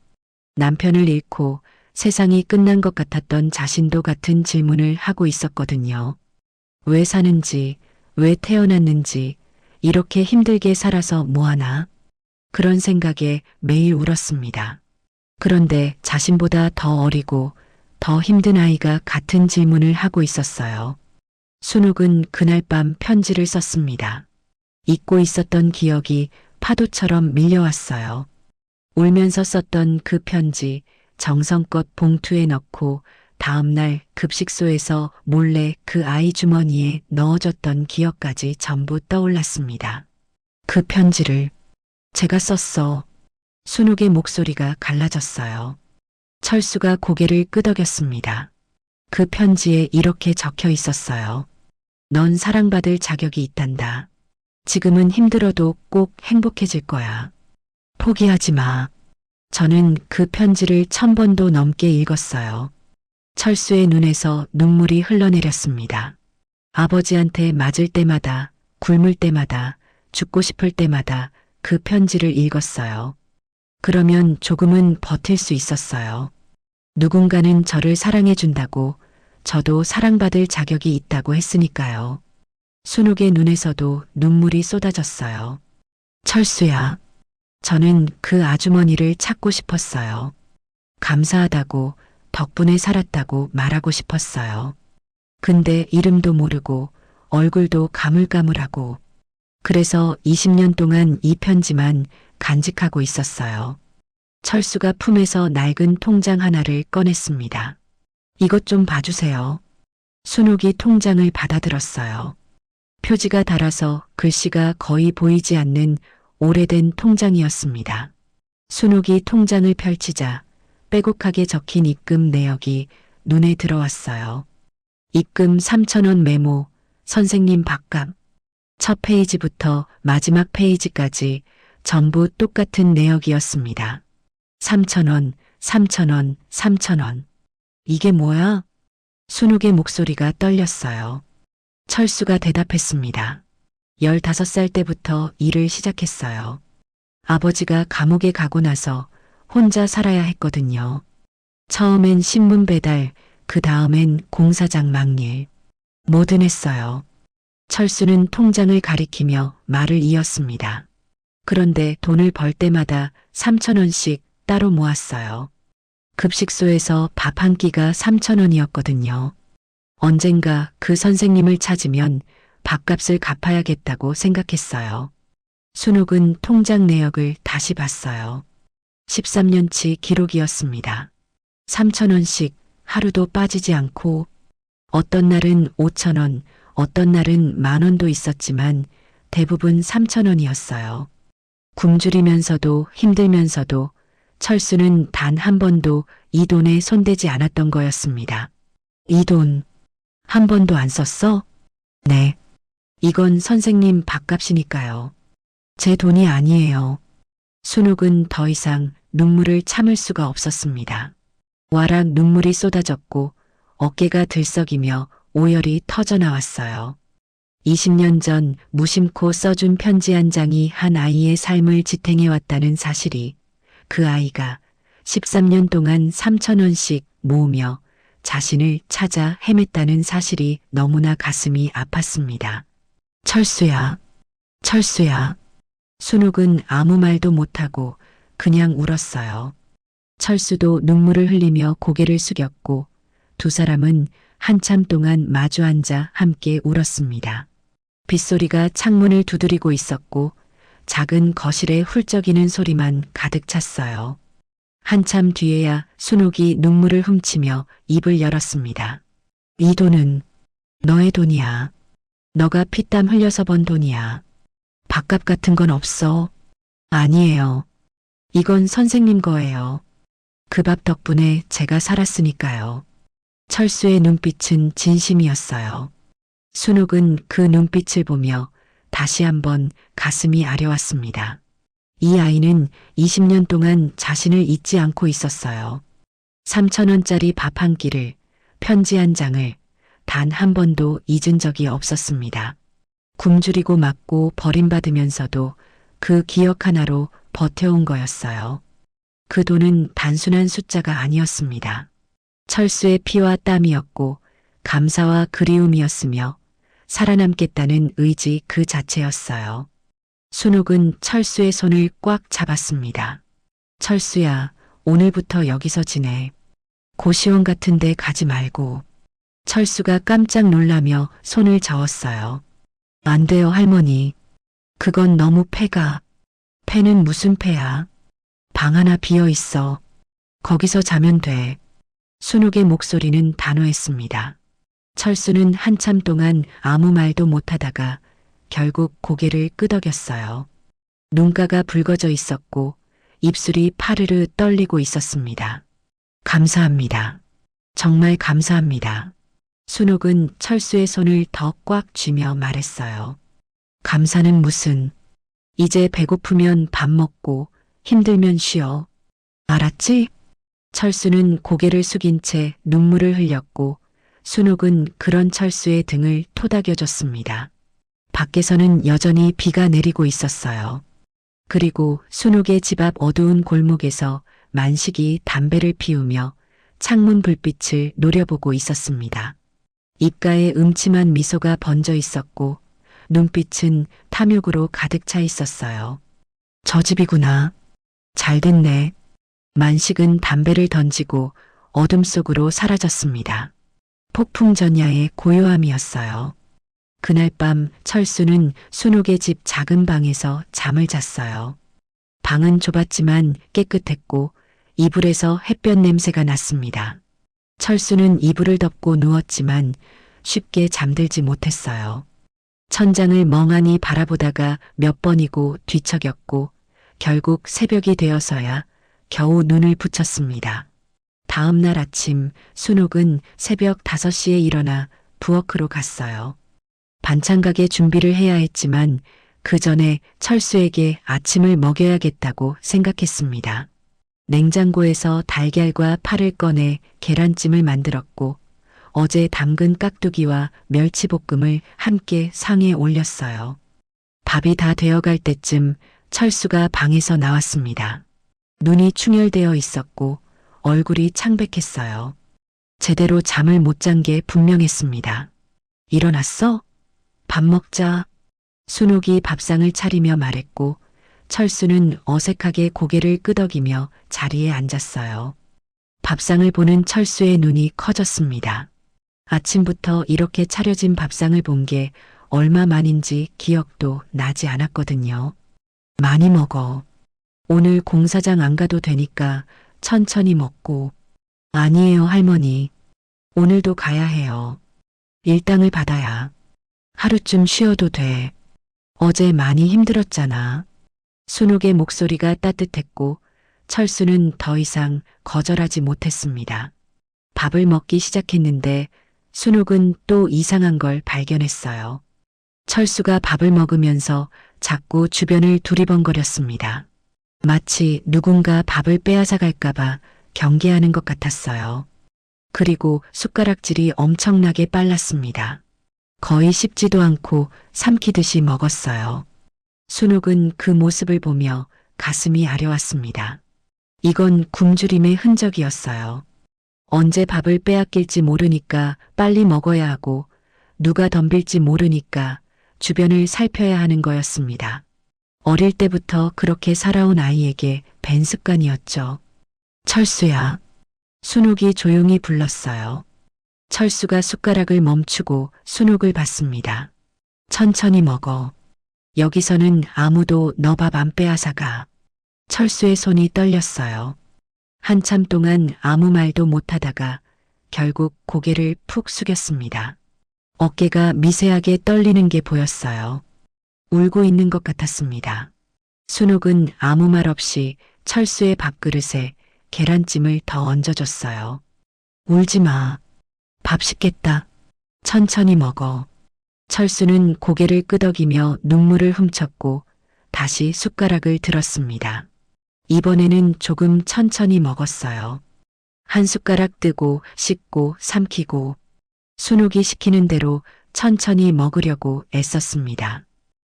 남편을 잃고 세상이 끝난 것 같았던 자신도 같은 질문을 하고 있었거든요. 왜 사는지, 왜 태어났는지, 이렇게 힘들게 살아서 뭐하나? 그런 생각에 매일 울었습니다. 그런데 자신보다 더 어리고 더 힘든 아이가 같은 질문을 하고 있었어요. 순옥은 그날 밤 편지를 썼습니다. 잊고 있었던 기억이 파도처럼 밀려왔어요. 울면서 썼던 그 편지 정성껏 봉투에 넣고 다음날 급식소에서 몰래 그 아이 주머니에 넣어줬던 기억까지 전부 떠올랐습니다. 그 편지를 제가 썼어. 순옥의 목소리가 갈라졌어요. 철수가 고개를 끄덕였습니다. 그 편지에 이렇게 적혀 있었어요. 넌 사랑받을 자격이 있단다. 지금은 힘들어도 꼭 행복해질 거야. 포기하지 마. 저는 그 편지를 1000번도 넘게 읽었어요. 철수의 눈에서 눈물이 흘러내렸습니다. 아버지한테 맞을 때마다, 굶을 때마다, 죽고 싶을 때마다 그 편지를 읽었어요. 그러면 조금은 버틸 수 있었어요. 누군가는 저를 사랑해준다고, 저도 사랑받을 자격이 있다고 했으니까요. 순옥의 눈에서도 눈물이 쏟아졌어요. 철수야. 저는 그 아주머니를 찾고 싶었어요. 감사하다고, 덕분에 살았다고 말하고 싶었어요. 근데 이름도 모르고 얼굴도 가물가물하고 그래서 20년 동안 이 편지만 간직하고 있었어요. 철수가 품에서 낡은 통장 하나를 꺼냈습니다. 이것 좀 봐주세요. 순옥이 통장을 받아들었어요. 표지가 닳아서 글씨가 거의 보이지 않는 오래된 통장이었습니다. 순옥이 통장을 펼치자 빼곡하게 적힌 입금 내역이 눈에 들어왔어요. 입금 3,000원 메모, 선생님 밥값. 첫 페이지부터 마지막 페이지까지 전부 똑같은 내역이었습니다. 3,000원, 3,000원, 3,000원. 이게 뭐야? 순옥의 목소리가 떨렸어요. 철수가 대답했습니다. 15살 때부터 일을 시작했어요. 아버지가 감옥에 가고 나서 혼자 살아야 했거든요. 처음엔 신문 배달, 그 다음엔 공사장 막일. 뭐든 했어요. 철수는 통장을 가리키며 말을 이었습니다. 그런데 돈을 벌 때마다 3,000원씩 따로 모았어요. 급식소에서 밥 한 끼가 3,000원이었거든요. 언젠가 그 선생님을 찾으면 밥값을 갚아야겠다고 생각했어요. 순옥은 통장 내역을 다시 봤어요. 13년치 기록이었습니다. 3,000원씩 하루도 빠지지 않고 어떤 날은 5,000원, 어떤 날은 10,000원도 있었지만 대부분 3,000원이었어요. 굶주리면서도 힘들면서도 철수는 단 한 번도 이 돈에 손대지 않았던 거였습니다. 이 돈 한 번도 안 썼어? 네. 이건 선생님 밥값이니까요. 제 돈이 아니에요. 순옥은 더 이상 눈물을 참을 수가 없었습니다. 와락 눈물이 쏟아졌고 어깨가 들썩이며 오열이 터져나왔어요. 20년 전 무심코 써준 편지 한 장이 한 아이의 삶을 지탱해왔다는 사실이 그 아이가 13년 동안 3,000원씩 모으며 자신을 찾아 헤맸다는 사실이 너무나 가슴이 아팠습니다. 철수야, 철수야. 순옥은 아무 말도 못하고 그냥 울었어요. 철수도 눈물을 흘리며 고개를 숙였고 두 사람은 한참 동안 마주 앉아 함께 울었습니다. 빗소리가 창문을 두드리고 있었고 작은 거실에 훌쩍이는 소리만 가득 찼어요. 한참 뒤에야 순옥이 눈물을 훔치며 입을 열었습니다. 이 돈은 너의 돈이야. 너가 피땀 흘려서 번 돈이야. 밥값 같은 건 없어. 아니에요. 이건 선생님 거예요. 그 밥 덕분에 제가 살았으니까요. 철수의 눈빛은 진심이었어요. 순옥은 그 눈빛을 보며 다시 한번 가슴이 아려왔습니다. 이 아이는 20년 동안 자신을 잊지 않고 있었어요. 3,000원짜리 밥 한 끼를, 편지 한 장을 단 한 번도 잊은 적이 없었습니다. 굶주리고 맞고 버림받으면서도 그 기억 하나로 버텨온 거였어요. 그 돈은 단순한 숫자가 아니었습니다. 철수의 피와 땀이었고 감사와 그리움이었으며 살아남겠다는 의지 그 자체였어요. 순옥은 철수의 손을 꽉 잡았습니다. 철수야, 오늘부터 여기서 지내. 고시원 같은 데 가지 말고. 철수가 깜짝 놀라며 손을 저었어요. 안 돼요, 할머니. 그건 너무 패가. 패는 무슨 패야? 방 하나 비어 있어. 거기서 자면 돼. 순옥의 목소리는 단호했습니다. 철수는 한참 동안 아무 말도 못하다가 결국 고개를 끄덕였어요. 눈가가 붉어져 있었고 입술이 파르르 떨리고 있었습니다. 감사합니다. 정말 감사합니다. 순옥은 철수의 손을 더 꽉 쥐며 말했어요. 감사는 무슨. 이제 배고프면 밥 먹고 힘들면 쉬어. 알았지? 철수는 고개를 숙인 채 눈물을 흘렸고 순옥은 그런 철수의 등을 토닥여줬습니다. 밖에서는 여전히 비가 내리고 있었어요. 그리고 순옥의 집 앞 어두운 골목에서 만식이 담배를 피우며 창문 불빛을 노려보고 있었습니다. 입가에 음침한 미소가 번져 있었고 눈빛은 탐욕으로 가득 차 있었어요. 저 집이구나. 잘 됐네. 만식은 담배를 던지고 어둠 속으로 사라졌습니다. 폭풍전야의 고요함이었어요. 그날 밤 철수는 순옥의 집 작은 방에서 잠을 잤어요. 방은 좁았지만 깨끗했고 이불에서 햇볕 냄새가 났습니다. 철수는 이불을 덮고 누웠지만 쉽게 잠들지 못했어요. 천장을 멍하니 바라보다가 몇 번이고 뒤척였고 결국 새벽이 되어서야 겨우 눈을 붙였습니다. 다음 날 아침 순옥은 새벽 5시에 일어나 부엌으로 갔어요. 반찬 가게 준비를 해야 했지만 그 전에 철수에게 아침을 먹여야겠다고 생각했습니다. 냉장고에서 달걀과 파를 꺼내 계란찜을 만들었고 어제 담근 깍두기와 멸치볶음을 함께 상에 올렸어요. 밥이 다 되어갈 때쯤 철수가 방에서 나왔습니다. 눈이 충혈되어 있었고 얼굴이 창백했어요. 제대로 잠을 못 잔 게 분명했습니다. 일어났어? 밥 먹자. 순옥이 밥상을 차리며 말했고 철수는 어색하게 고개를 끄덕이며 자리에 앉았어요. 밥상을 보는 철수의 눈이 커졌습니다. 아침부터 이렇게 차려진 밥상을 본 게 얼마 만인지 기억도 나지 않았거든요. 많이 먹어. 오늘 공사장 안 가도 되니까 천천히 먹고. 아니에요, 할머니. 오늘도 가야 해요. 일당을 받아야. 하루쯤 쉬어도 돼. 어제 많이 힘들었잖아. 순옥의 목소리가 따뜻했고 철수는 더 이상 거절하지 못했습니다. 밥을 먹기 시작했는데 순옥은 또 이상한 걸 발견했어요. 철수가 밥을 먹으면서 자꾸 주변을 두리번거렸습니다. 마치 누군가 밥을 빼앗아 갈까봐 경계하는 것 같았어요. 그리고 숟가락질이 엄청나게 빨랐습니다. 거의 씹지도 않고 삼키듯이 먹었어요. 순옥은 그 모습을 보며 가슴이 아려왔습니다. 이건 굶주림의 흔적이었어요. 언제 밥을 빼앗길지 모르니까 빨리 먹어야 하고 누가 덤빌지 모르니까 주변을 살펴야 하는 거였습니다. 어릴 때부터 그렇게 살아온 아이에게 밴 습관이었죠. 철수야. 순옥이 조용히 불렀어요. 철수가 숟가락을 멈추고 순옥을 봤습니다. 천천히 먹어. 여기서는 아무도 너 밥 안 빼앗아 가. 철수의 손이 떨렸어요. 한참 동안 아무 말도 못하다가 결국 고개를 푹 숙였습니다. 어깨가 미세하게 떨리는 게 보였어요. 울고 있는 것 같았습니다. 순옥은 아무 말 없이 철수의 밥그릇에 계란찜을 더 얹어줬어요. 울지 마. 밥 식겠다. 천천히 먹어. 철수는 고개를 끄덕이며 눈물을 훔쳤고 다시 숟가락을 들었습니다. 이번에는 조금 천천히 먹었어요. 한 숟가락 뜨고 씻고 삼키고 순옥이 시키는 대로 천천히 먹으려고 애썼습니다.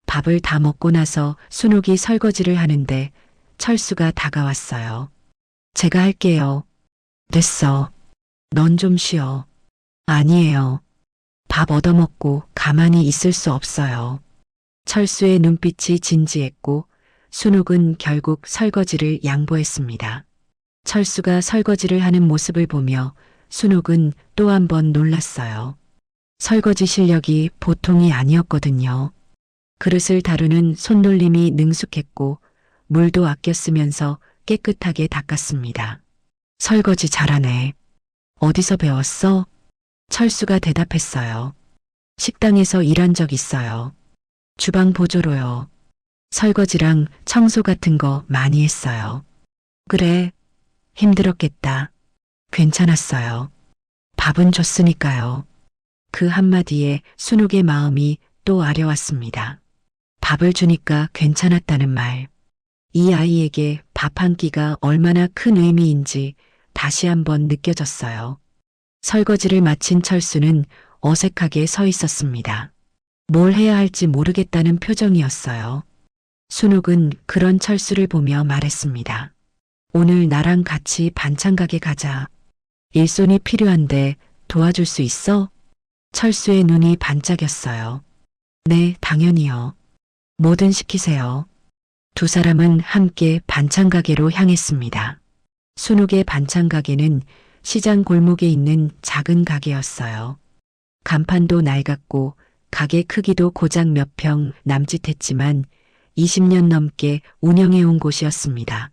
밥을 다 먹고 나서 순옥이 설거지를 하는데 철수가 다가왔어요. 제가 할게요. 됐어. 넌 좀 쉬어. 아니에요. 밥 얻어먹고 가만히 있을 수 없어요. 철수의 눈빛이 진지했고 순옥은 결국 설거지를 양보했습니다. 철수가 설거지를 하는 모습을 보며 순옥은 또 한 번 놀랐어요. 설거지 실력이 보통이 아니었거든요. 그릇을 다루는 손놀림이 능숙했고 물도 아껴 쓰면서 깨끗하게 닦았습니다. 설거지 잘하네. 어디서 배웠어? 철수가 대답했어요. 식당에서 일한 적 있어요. 주방 보조로요. 설거지랑 청소 같은 거 많이 했어요. 그래, 힘들었겠다. 괜찮았어요. 밥은 줬으니까요. 그 한마디에 순옥의 마음이 또 아려왔습니다. 밥을 주니까 괜찮았다는 말. 이 아이에게 밥 한 끼가 얼마나 큰 의미인지 다시 한번 느껴졌어요. 설거지를 마친 철수는 어색하게 서 있었습니다. 뭘 해야 할지 모르겠다는 표정이었어요. 순옥은 그런 철수를 보며 말했습니다. 오늘 나랑 같이 반찬 가게 가자. 일손이 필요한데 도와줄 수 있어? 철수의 눈이 반짝였어요. 네, 당연히요. 뭐든 시키세요. 두 사람은 함께 반찬 가게로 향했습니다. 순옥의 반찬 가게는 시장 골목에 있는 작은 가게였어요. 간판도 낡았고 가게 크기도 고작 몇 평 남짓했지만 20년 넘게 운영해온 곳이었습니다.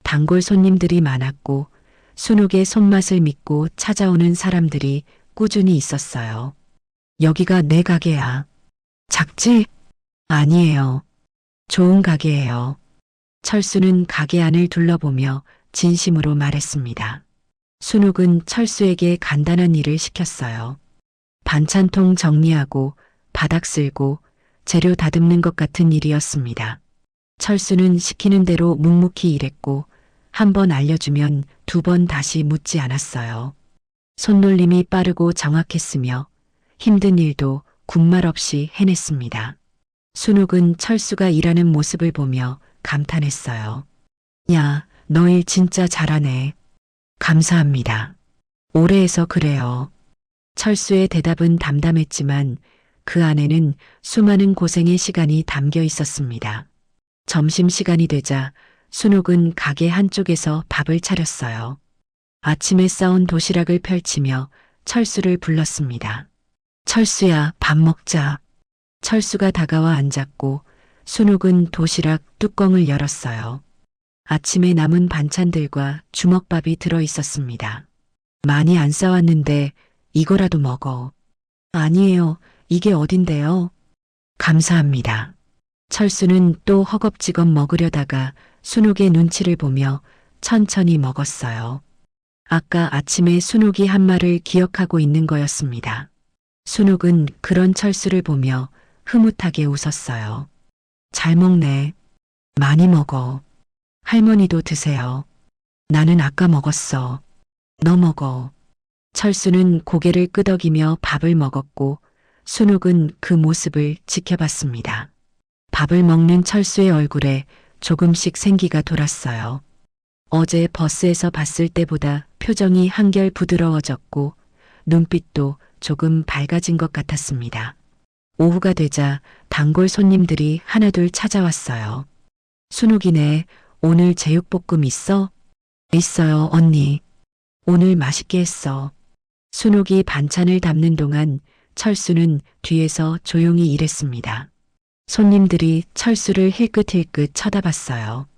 단골 손님들이 많았고 순옥의 손맛을 믿고 찾아오는 사람들이 꾸준히 있었어요. 여기가 내 가게야. 작지? 아니에요. 좋은 가게예요. 철수는 가게 안을 둘러보며 진심으로 말했습니다. 순옥은 철수에게 간단한 일을 시켰어요. 반찬통 정리하고 바닥 쓸고 재료 다듬는 것 같은 일이었습니다. 철수는 시키는 대로 묵묵히 일했고 한 번 알려주면 두 번 다시 묻지 않았어요. 손놀림이 빠르고 정확했으며 힘든 일도 군말 없이 해냈습니다. 순옥은 철수가 일하는 모습을 보며 감탄했어요. 야, 너 일 진짜 잘하네. 감사합니다. 오래 해서 그래요. 철수의 대답은 담담했지만 그 안에는 수많은 고생의 시간이 담겨 있었습니다. 점심시간이 되자 순옥은 가게 한쪽에서 밥을 차렸어요. 아침에 싸온 도시락을 펼치며 철수를 불렀습니다. 철수야, 밥 먹자. 철수가 다가와 앉았고 순옥은 도시락 뚜껑을 열었어요. 아침에 남은 반찬들과 주먹밥이 들어 있었습니다. 많이 안 싸왔는데 이거라도 먹어. 아니에요. 이게 어딘데요? 감사합니다. 철수는 또 허겁지겁 먹으려다가 순옥의 눈치를 보며 천천히 먹었어요. 아까 아침에 순옥이 한 말을 기억하고 있는 거였습니다. 순옥은 그런 철수를 보며 흐뭇하게 웃었어요. 잘 먹네. 많이 먹어. 할머니도 드세요. 나는 아까 먹었어. 너 먹어. 철수는 고개를 끄덕이며 밥을 먹었고 순옥은 그 모습을 지켜봤습니다. 밥을 먹는 철수의 얼굴에 조금씩 생기가 돌았어요. 어제 버스에서 봤을 때보다 표정이 한결 부드러워졌고 눈빛도 조금 밝아진 것 같았습니다. 오후가 되자 단골 손님들이 하나둘 찾아왔어요. 순옥이네, 오늘 제육볶음 있어? 있어요, 언니. 오늘 맛있게 했어. 순옥이 반찬을 담는 동안 철수는 뒤에서 조용히 일했습니다. 손님들이 철수를 힐끗힐끗 쳐다봤어요.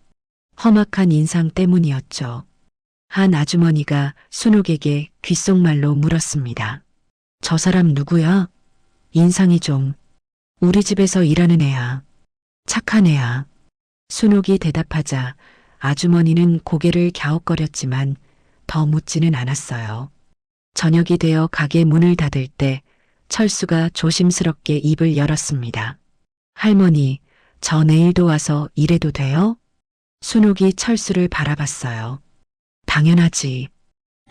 험악한 인상 때문이었죠. 한 아주머니가 순옥에게 귓속말로 물었습니다. 저 사람 누구야? 인상이 좀. 우리 집에서 일하는 애야. 착한 애야. 순옥이 대답하자 아주머니는 고개를 갸웃거렸지만 더 묻지는 않았어요. 저녁이 되어 가게 문을 닫을 때 철수가 조심스럽게 입을 열었습니다. 할머니, 저 내일도 와서 일해도 돼요? 순옥이 철수를 바라봤어요. 당연하지.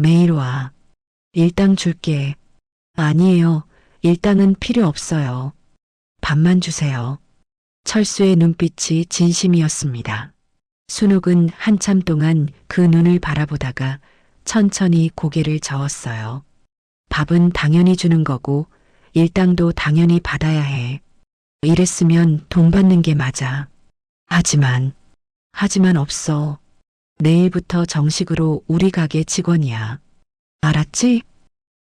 매일 와. 일당 줄게. 아니에요. 일당은 필요 없어요. 밥만 주세요. 철수의 눈빛이 진심이었습니다. 순옥은 한참 동안 그 눈을 바라보다가 천천히 고개를 저었어요. 밥은 당연히 주는 거고 일당도 당연히 받아야 해. 이랬으면 돈 받는 게 맞아. 하지만 없어. 내일부터 정식으로 우리 가게 직원이야. 알았지?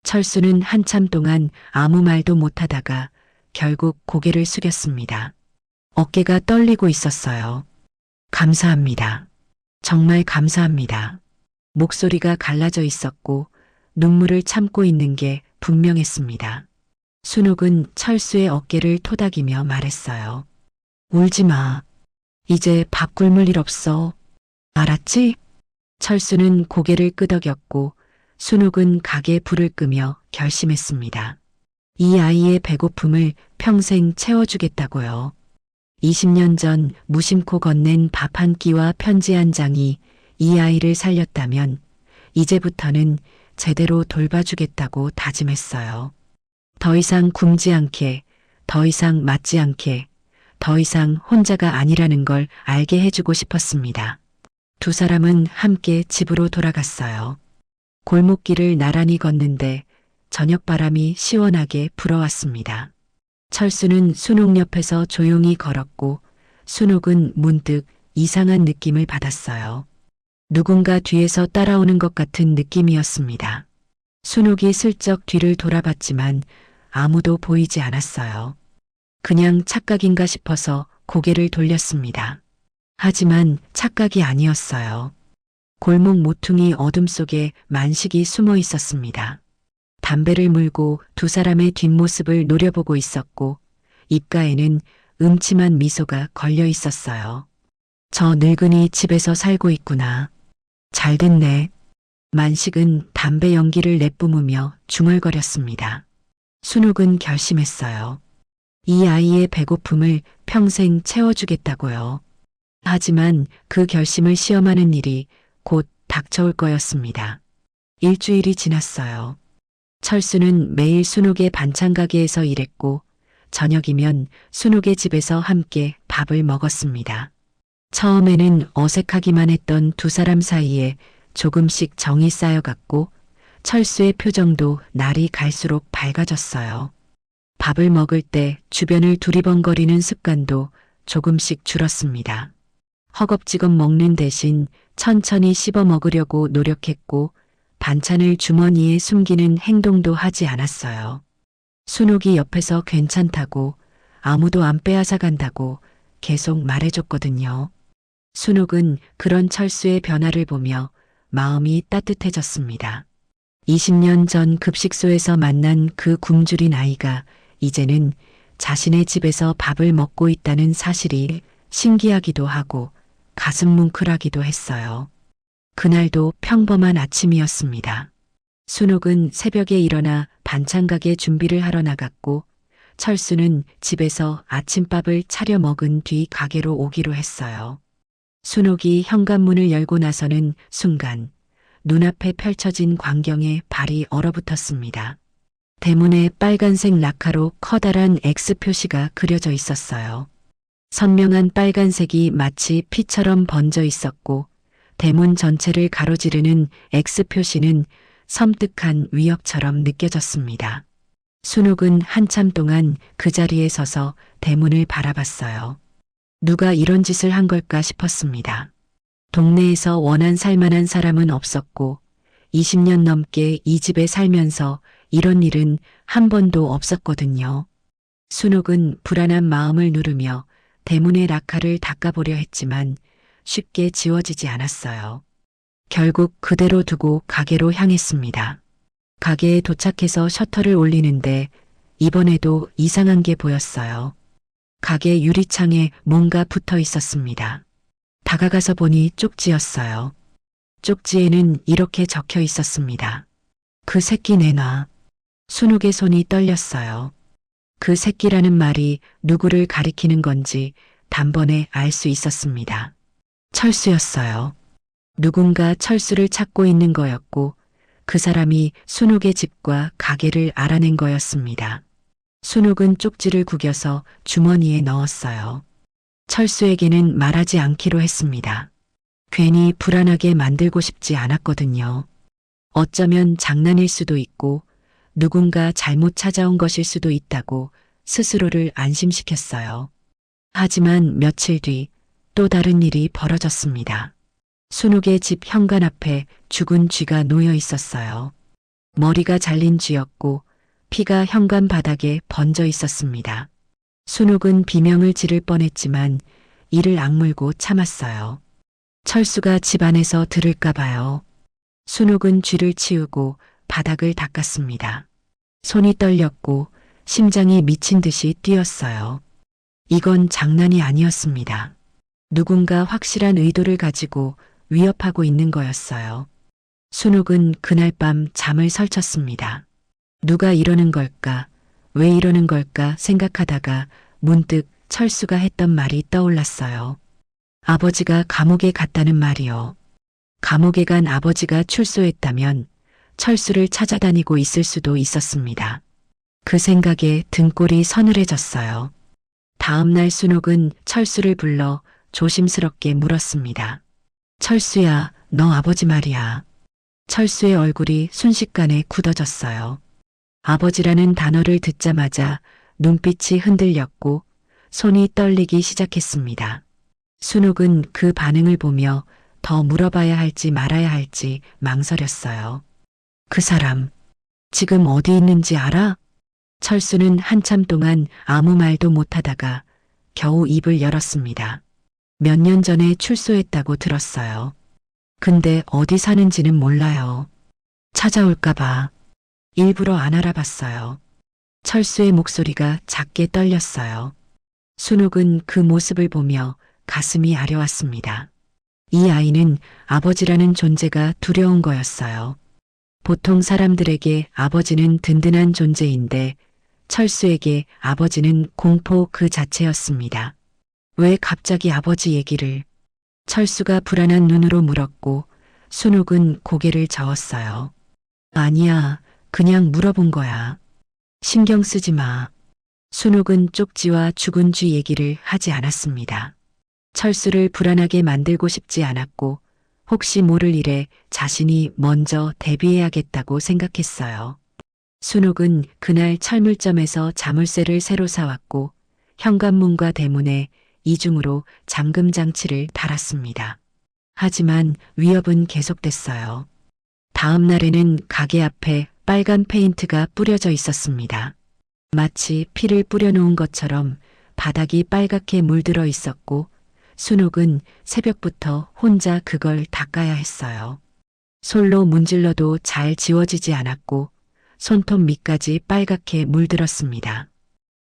철수는 한참 동안 아무 말도 못하다가 결국 고개를 숙였습니다. 어깨가 떨리고 있었어요. 감사합니다. 정말 감사합니다. 목소리가 갈라져 있었고 눈물을 참고 있는 게 분명했습니다. 순옥은 철수의 어깨를 토닥이며 말했어요. 울지 마. 이제 밥 굶을 일 없어. 알았지? 철수는 고개를 끄덕였고 순옥은 가게 불을 끄며 결심했습니다. 이 아이의 배고픔을 평생 채워주겠다고요. 20년 전 무심코 건넨 밥 한 끼와 편지 한 장이 이 아이를 살렸다면 이제부터는 제대로 돌봐주겠다고 다짐했어요. 더 이상 굶지 않게, 더 이상 맞지 않게, 더 이상 혼자가 아니라는 걸 알게 해주고 싶었습니다. 두 사람은 함께 집으로 돌아갔어요. 골목길을 나란히 걷는데 저녁바람이 시원하게 불어왔습니다. 철수는 순옥 옆에서 조용히 걸었고 순옥은 문득 이상한 느낌을 받았어요. 누군가 뒤에서 따라오는 것 같은 느낌이었습니다. 순옥이 슬쩍 뒤를 돌아봤지만 아무도 보이지 않았어요. 그냥 착각인가 싶어서 고개를 돌렸습니다. 하지만 착각이 아니었어요. 골목 모퉁이 어둠 속에 만식이 숨어 있었습니다. 담배를 물고 두 사람의 뒷모습을 노려보고 있었고 입가에는 음침한 미소가 걸려 있었어요. 저 늙은이 집에서 살고 있구나. 잘 됐네. 만식은 담배 연기를 내뿜으며 중얼거렸습니다. 순옥은 결심했어요. 이 아이의 배고픔을 평생 채워주겠다고요. 하지만 그 결심을 시험하는 일이 곧 닥쳐올 거였습니다. 일주일이 지났어요. 철수는 매일 순옥의 반찬 가게에서 일했고 저녁이면 순옥의 집에서 함께 밥을 먹었습니다. 처음에는 어색하기만 했던 두 사람 사이에 조금씩 정이 쌓여갔고 철수의 표정도 날이 갈수록 밝아졌어요. 밥을 먹을 때 주변을 두리번거리는 습관도 조금씩 줄었습니다. 허겁지겁 먹는 대신 천천히 씹어 먹으려고 노력했고 반찬을 주머니에 숨기는 행동도 하지 않았어요. 순옥이 옆에서 괜찮다고 아무도 안 빼앗아 간다고 계속 말해줬거든요. 순옥은 그런 철수의 변화를 보며 마음이 따뜻해졌습니다. 20년 전 급식소에서 만난 그 굶주린 아이가 이제는 자신의 집에서 밥을 먹고 있다는 사실이 신기하기도 하고 가슴 뭉클하기도 했어요. 그날도 평범한 아침이었습니다. 순옥은 새벽에 일어나 반찬 가게 준비를 하러 나갔고 철수는 집에서 아침밥을 차려 먹은 뒤 가게로 오기로 했어요. 순옥이 현관문을 열고 나서는 순간 눈앞에 펼쳐진 광경에 발이 얼어붙었습니다. 대문에 빨간색 라카로 커다란 X 표시가 그려져 있었어요. 선명한 빨간색이 마치 피처럼 번져 있었고 대문 전체를 가로지르는 X 표시는 섬뜩한 위협처럼 느껴졌습니다. 순옥은 한참 동안 그 자리에 서서 대문을 바라봤어요. 누가 이런 짓을 한 걸까 싶었습니다. 동네에서 원한 살만한 사람은 없었고 20년 넘게 이 집에 살면서 이런 일은 한 번도 없었거든요. 순옥은 불안한 마음을 누르며 대문의 라카를 닦아보려 했지만 쉽게 지워지지 않았어요. 결국 그대로 두고 가게로 향했습니다. 가게에 도착해서 셔터를 올리는데 이번에도 이상한 게 보였어요. 가게 유리창에 뭔가 붙어 있었습니다. 다가가서 보니 쪽지였어요. 쪽지에는 이렇게 적혀 있었습니다. 그 새끼 내놔. 순옥의 손이 떨렸어요. 그 새끼라는 말이 누구를 가리키는 건지 단번에 알 수 있었습니다. 철수였어요. 누군가 철수를 찾고 있는 거였고 그 사람이 순옥의 집과 가게를 알아낸 거였습니다. 순옥은 쪽지를 구겨서 주머니에 넣었어요. 철수에게는 말하지 않기로 했습니다. 괜히 불안하게 만들고 싶지 않았거든요. 어쩌면 장난일 수도 있고 누군가 잘못 찾아온 것일 수도 있다고 스스로를 안심시켰어요. 하지만 며칠 뒤 또 다른 일이 벌어졌습니다. 순옥의 집 현관 앞에 죽은 쥐가 놓여 있었어요. 머리가 잘린 쥐였고 피가 현관 바닥에 번져 있었습니다. 순옥은 비명을 지를 뻔했지만 이를 악물고 참았어요. 철수가 집 안에서 들을까 봐요. 순옥은 쥐를 치우고 바닥을 닦았습니다. 손이 떨렸고 심장이 미친 듯이 뛰었어요. 이건 장난이 아니었습니다. 누군가 확실한 의도를 가지고 위협하고 있는 거였어요. 순옥은 그날 밤 잠을 설쳤습니다. 누가 이러는 걸까? 왜 이러는 걸까 생각하다가 문득 철수가 했던 말이 떠올랐어요. 아버지가 감옥에 갔다는 말이요. 감옥에 간 아버지가 출소했다면 철수를 찾아다니고 있을 수도 있었습니다. 그 생각에 등골이 서늘해졌어요. 다음 날 순옥은 철수를 불러 조심스럽게 물었습니다. 철수야, 너 아버지 말이야. 철수의 얼굴이 순식간에 굳어졌어요. 아버지라는 단어를 듣자마자 눈빛이 흔들렸고 손이 떨리기 시작했습니다. 순옥은 그 반응을 보며 더 물어봐야 할지 말아야 할지 망설였어요. 그 사람, 지금 어디 있는지 알아? 철수는 한참 동안 아무 말도 못하다가 겨우 입을 열었습니다. 몇 년 전에 출소했다고 들었어요. 근데 어디 사는지는 몰라요. 찾아올까봐 일부러 안 알아봤어요. 철수의 목소리가 작게 떨렸어요. 순옥은 그 모습을 보며 가슴이 아려왔습니다. 이 아이는 아버지라는 존재가 두려운 거였어요. 보통 사람들에게 아버지는 든든한 존재인데 철수에게 아버지는 공포 그 자체였습니다. 왜 갑자기 아버지 얘기를? 철수가 불안한 눈으로 물었고 순옥은 고개를 저었어요. 아니야, 그냥 물어본 거야. 신경 쓰지 마. 순옥은 쪽지와 죽은 쥐 얘기를 하지 않았습니다. 철수를 불안하게 만들고 싶지 않았고 혹시 모를 일에 자신이 먼저 대비해야겠다고 생각했어요. 순옥은 그날 철물점에서 자물쇠를 새로 사왔고 현관문과 대문에 이중으로 잠금 장치를 달았습니다. 하지만 위협은 계속됐어요. 다음 날에는 가게 앞에 빨간 페인트가 뿌려져 있었습니다. 마치 피를 뿌려놓은 것처럼 바닥이 빨갛게 물들어 있었고 순옥은 새벽부터 혼자 그걸 닦아야 했어요. 솔로 문질러도 잘 지워지지 않았고 손톱 밑까지 빨갛게 물들었습니다.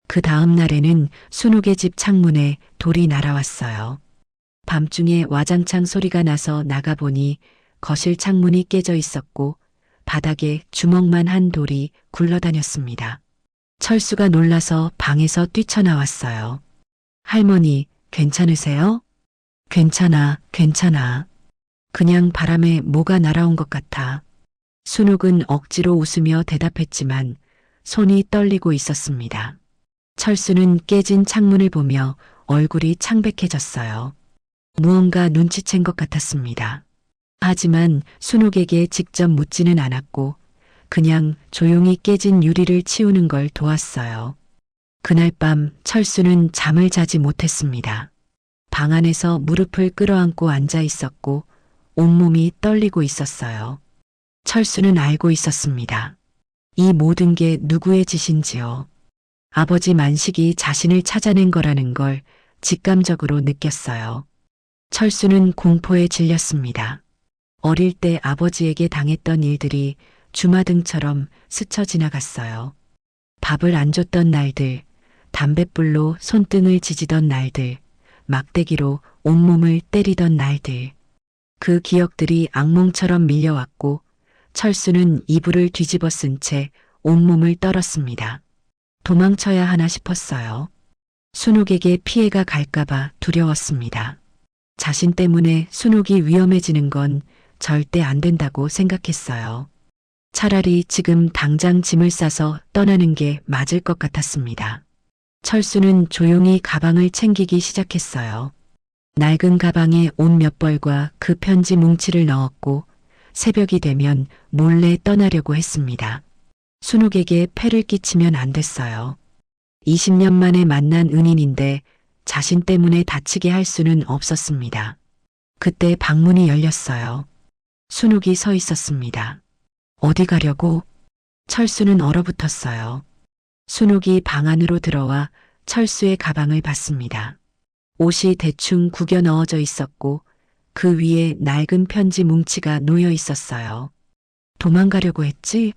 그 다음 날에는 순옥의 집 창문에 돌이 날아왔어요. 밤중에 와장창 소리가 나서 나가보니 거실 창문이 깨져 있었고 바닥에 주먹만 한 돌이 굴러다녔습니다. 철수가 놀라서 방에서 뛰쳐나왔어요. 할머니, 괜찮으세요? 괜찮아, 괜찮아. 그냥 바람에 뭐가 날아온 것 같아. 순옥은 억지로 웃으며 대답했지만 손이 떨리고 있었습니다. 철수는 깨진 창문을 보며 얼굴이 창백해졌어요. 무언가 눈치챈 것 같았습니다. 하지만 순옥에게 직접 묻지는 않았고 그냥 조용히 깨진 유리를 치우는 걸 도왔어요. 그날 밤 철수는 잠을 자지 못했습니다. 방 안에서 무릎을 끌어안고 앉아 있었고 온몸이 떨리고 있었어요. 철수는 알고 있었습니다. 이 모든 게 누구의 짓인지요. 아버지 만식이 자신을 찾아낸 거라는 걸 직감적으로 느꼈어요. 철수는 공포에 질렸습니다. 어릴 때 아버지에게 당했던 일들이 주마등처럼 스쳐 지나갔어요. 밥을 안 줬던 날들, 담뱃불로 손등을 지지던 날들, 막대기로 온몸을 때리던 날들. 그 기억들이 악몽처럼 밀려왔고 철수는 이불을 뒤집어 쓴 채 온몸을 떨었습니다. 도망쳐야 하나 싶었어요. 순옥에게 피해가 갈까봐 두려웠습니다. 자신 때문에 순옥이 위험해지는 건 절대 안 된다고 생각했어요. 차라리 지금 당장 짐을 싸서 떠나는 게 맞을 것 같았습니다. 철수는 조용히 가방을 챙기기 시작했어요. 낡은 가방에 옷 몇 벌과 그 편지 뭉치를 넣었고 새벽이 되면 몰래 떠나려고 했습니다. 순옥에게 폐를 끼치면 안 됐어요. 20년 만에 만난 은인인데 자신 때문에 다치게 할 수는 없었습니다. 그때 방문이 열렸어요. 순옥이 서 있었습니다. 어디 가려고? 철수는 얼어붙었어요. 순옥이 방 안으로 들어와 철수의 가방을 봤습니다. 옷이 대충 구겨 넣어져 있었고 그 위에 낡은 편지 뭉치가 놓여 있었어요. 도망가려고 했지?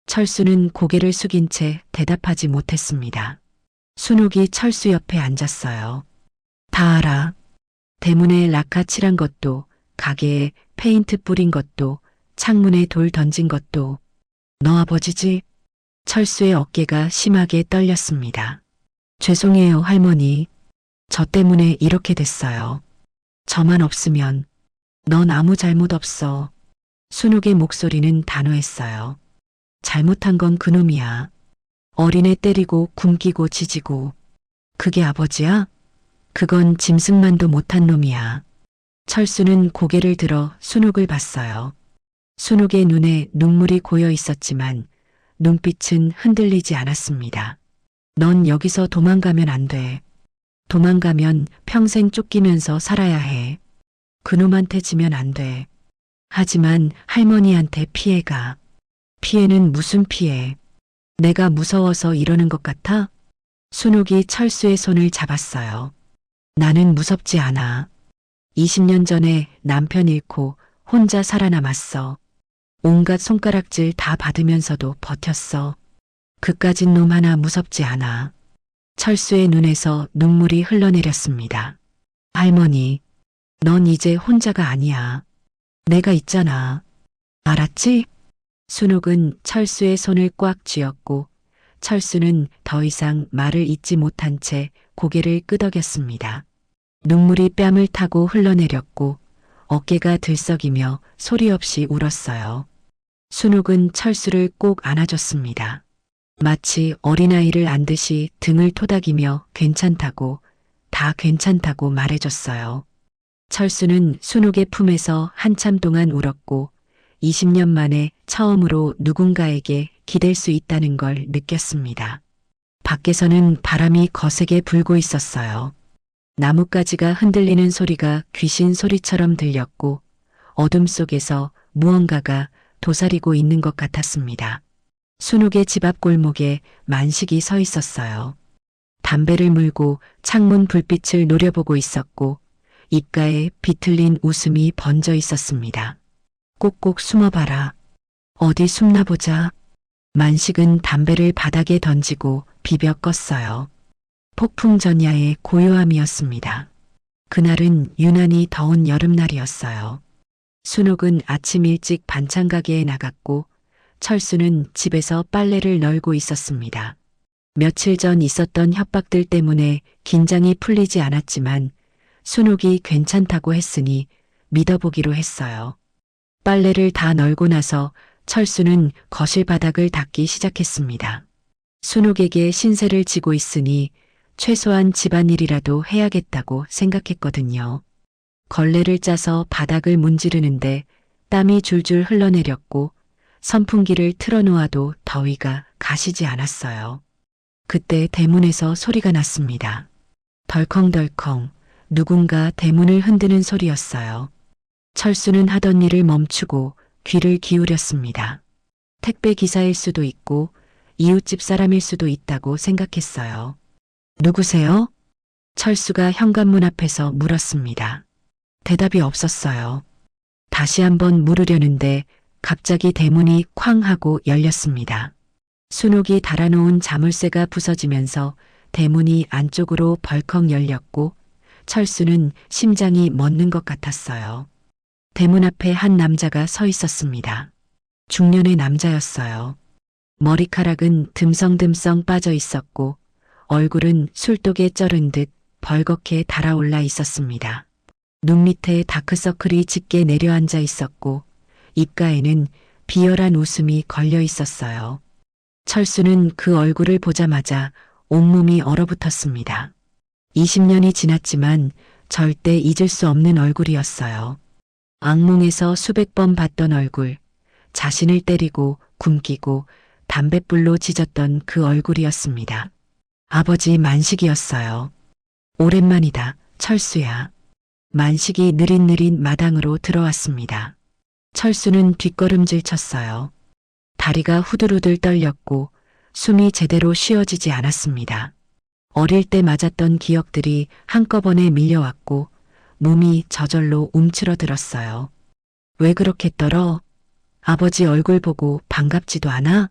철수는 고개를 숙인 채 대답하지 못했습니다. 순옥이 철수 옆에 앉았어요. 다 알아. 대문에 라카 칠한 것도, 가게에 페인트 뿌린 것도, 창문에 돌 던진 것도 너 아버지지? 철수의 어깨가 심하게 떨렸습니다. 죄송해요, 할머니. 저 때문에 이렇게 됐어요. 저만 없으면 넌 아무 잘못 없어. 순옥의 목소리는 단호했어요. 잘못한 건 그놈이야. 어린애 때리고 굶기고 지지고. 그게 아버지야? 그건 짐승만도 못한 놈이야. 철수는 고개를 들어 순옥을 봤어요. 순옥의 눈에 눈물이 고여 있었지만 눈빛은 흔들리지 않았습니다. 넌 여기서 도망가면 안 돼. 도망가면 평생 쫓기면서 살아야 해. 그놈한테 지면 안 돼. 하지만 할머니한테 피해가. 피해는 무슨 피해? 내가 무서워서 이러는 것 같아? 순옥이 철수의 손을 잡았어요. 나는 무섭지 않아. 20년 전에 남편 잃고 혼자 살아남았어. 온갖 손가락질 다 받으면서도 버텼어. 그까진 놈 하나 무섭지 않아. 철수의 눈에서 눈물이 흘러내렸습니다. 할머니, 넌 이제 혼자가 아니야. 내가 있잖아. 알았지? 순옥은 철수의 손을 꽉 쥐었고 철수는 더 이상 말을 잇지 못한 채 고개를 끄덕였습니다. 눈물이 뺨을 타고 흘러내렸고 어깨가 들썩이며 소리 없이 울었어요. 순옥은 철수를 꼭 안아줬습니다. 마치 어린아이를 안듯이 등을 토닥이며 괜찮다고, 다 괜찮다고 말해줬어요. 철수는 순옥의 품에서 한참 동안 울었고 20년 만에 처음으로 누군가에게 기댈 수 있다는 걸 느꼈습니다. 밖에서는 바람이 거세게 불고 있었어요. 나뭇가지가 흔들리는 소리가 귀신 소리처럼 들렸고 어둠 속에서 무언가가 도사리고 있는 것 같았습니다. 순옥의 집 앞 골목에 만식이 서 있었어요. 담배를 물고 창문 불빛을 노려보고 있었고 입가에 비틀린 웃음이 번져 있었습니다. 꼭꼭 숨어봐라. 어디 숨나 보자. 만식은 담배를 바닥에 던지고 비벼 껐어요. 폭풍전야의 고요함이었습니다. 그날은 유난히 더운 여름날이었어요. 순옥은 아침 일찍 반찬 가게에 나갔고 철수는 집에서 빨래를 널고 있었습니다. 며칠 전 있었던 협박들 때문에 긴장이 풀리지 않았지만 순옥이 괜찮다고 했으니 믿어보기로 했어요. 빨래를 다 널고 나서 철수는 거실 바닥을 닦기 시작했습니다. 순옥에게 신세를 지고 있으니 최소한 집안일이라도 해야겠다고 생각했거든요. 걸레를 짜서 바닥을 문지르는데 땀이 줄줄 흘러내렸고 선풍기를 틀어놓아도 더위가 가시지 않았어요. 그때 대문에서 소리가 났습니다. 덜컹덜컹 누군가 대문을 흔드는 소리였어요. 철수는 하던 일을 멈추고 귀를 기울였습니다. 택배 기사일 수도 있고 이웃집 사람일 수도 있다고 생각했어요. 누구세요? 철수가 현관문 앞에서 물었습니다. 대답이 없었어요. 다시 한번 물으려는데 갑자기 대문이 쾅 하고 열렸습니다. 순옥이 달아놓은 자물쇠가 부서지면서 대문이 안쪽으로 벌컥 열렸고 철수는 심장이 멎는 것 같았어요. 대문 앞에 한 남자가 서 있었습니다. 중년의 남자였어요. 머리카락은 듬성듬성 빠져 있었고 얼굴은 술독에 쩔은 듯 벌겋게 달아올라 있었습니다. 눈 밑에 다크서클이 짙게 내려앉아 있었고 입가에는 비열한 웃음이 걸려 있었어요. 철수는 그 얼굴을 보자마자 온몸이 얼어붙었습니다. 20년이 지났지만 절대 잊을 수 없는 얼굴이었어요. 악몽에서 수백 번 봤던 얼굴, 자신을 때리고 굶기고 담뱃불로 지졌던 그 얼굴이었습니다. 아버지 만식이었어요. 오랜만이다, 철수야. 만식이 느릿느릿 마당으로 들어왔습니다. 철수는 뒷걸음질 쳤어요. 다리가 후들후들 떨렸고 숨이 제대로 쉬어지지 않았습니다. 어릴 때 맞았던 기억들이 한꺼번에 밀려왔고 몸이 저절로 움츠러들었어요. 왜 그렇게 떨어? 아버지 얼굴 보고 반갑지도 않아?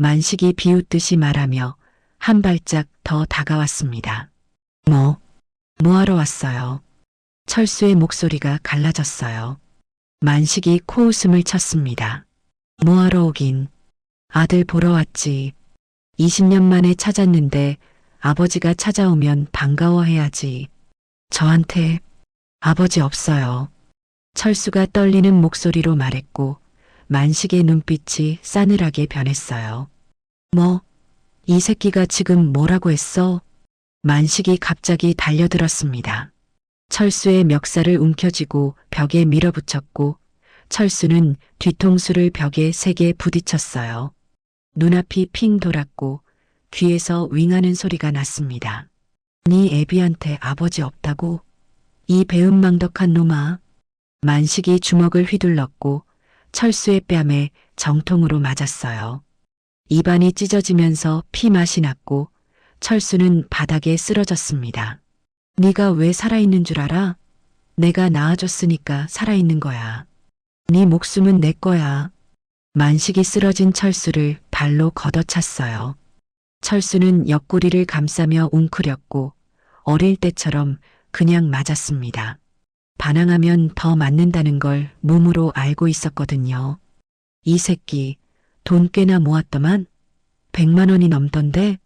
만식이 비웃듯이 말하며 한 발짝 더 다가왔습니다. 뭐하러 왔어요? 철수의 목소리가 갈라졌어요. 만식이 코웃음을 쳤습니다. 뭐하러 오긴. 아들 보러 왔지. 20년 만에 찾았는데 아버지가 찾아오면 반가워해야지. 저한테 아버지 없어요. 철수가 떨리는 목소리로 말했고 만식의 눈빛이 싸늘하게 변했어요. 이 새끼가 지금 뭐라고 했어? 만식이 갑자기 달려들었습니다. 철수의 멱살을 움켜쥐고 벽에 밀어붙였고 철수는 뒤통수를 벽에 세게 부딪혔어요. 눈앞이 핑 돌았고 귀에서 윙하는 소리가 났습니다. 네 애비한테 아버지 없다고? 이 배은망덕한 놈아. 만식이 주먹을 휘둘렀고 철수의 뺨에 정통으로 맞았어요. 입안이 찢어지면서 피맛이 났고 철수는 바닥에 쓰러졌습니다. 네가 왜 살아있는 줄 알아? 내가 낳아줬으니까 살아있는 거야. 네 목숨은 내 거야. 만식이 쓰러진 철수를 발로 걷어찼어요. 철수는 옆구리를 감싸며 웅크렸고 어릴 때처럼 그냥 맞았습니다. 반항하면 더 맞는다는 걸 몸으로 알고 있었거든요. 이 새끼 돈 꽤나 모았더만 100만 원이 넘던데.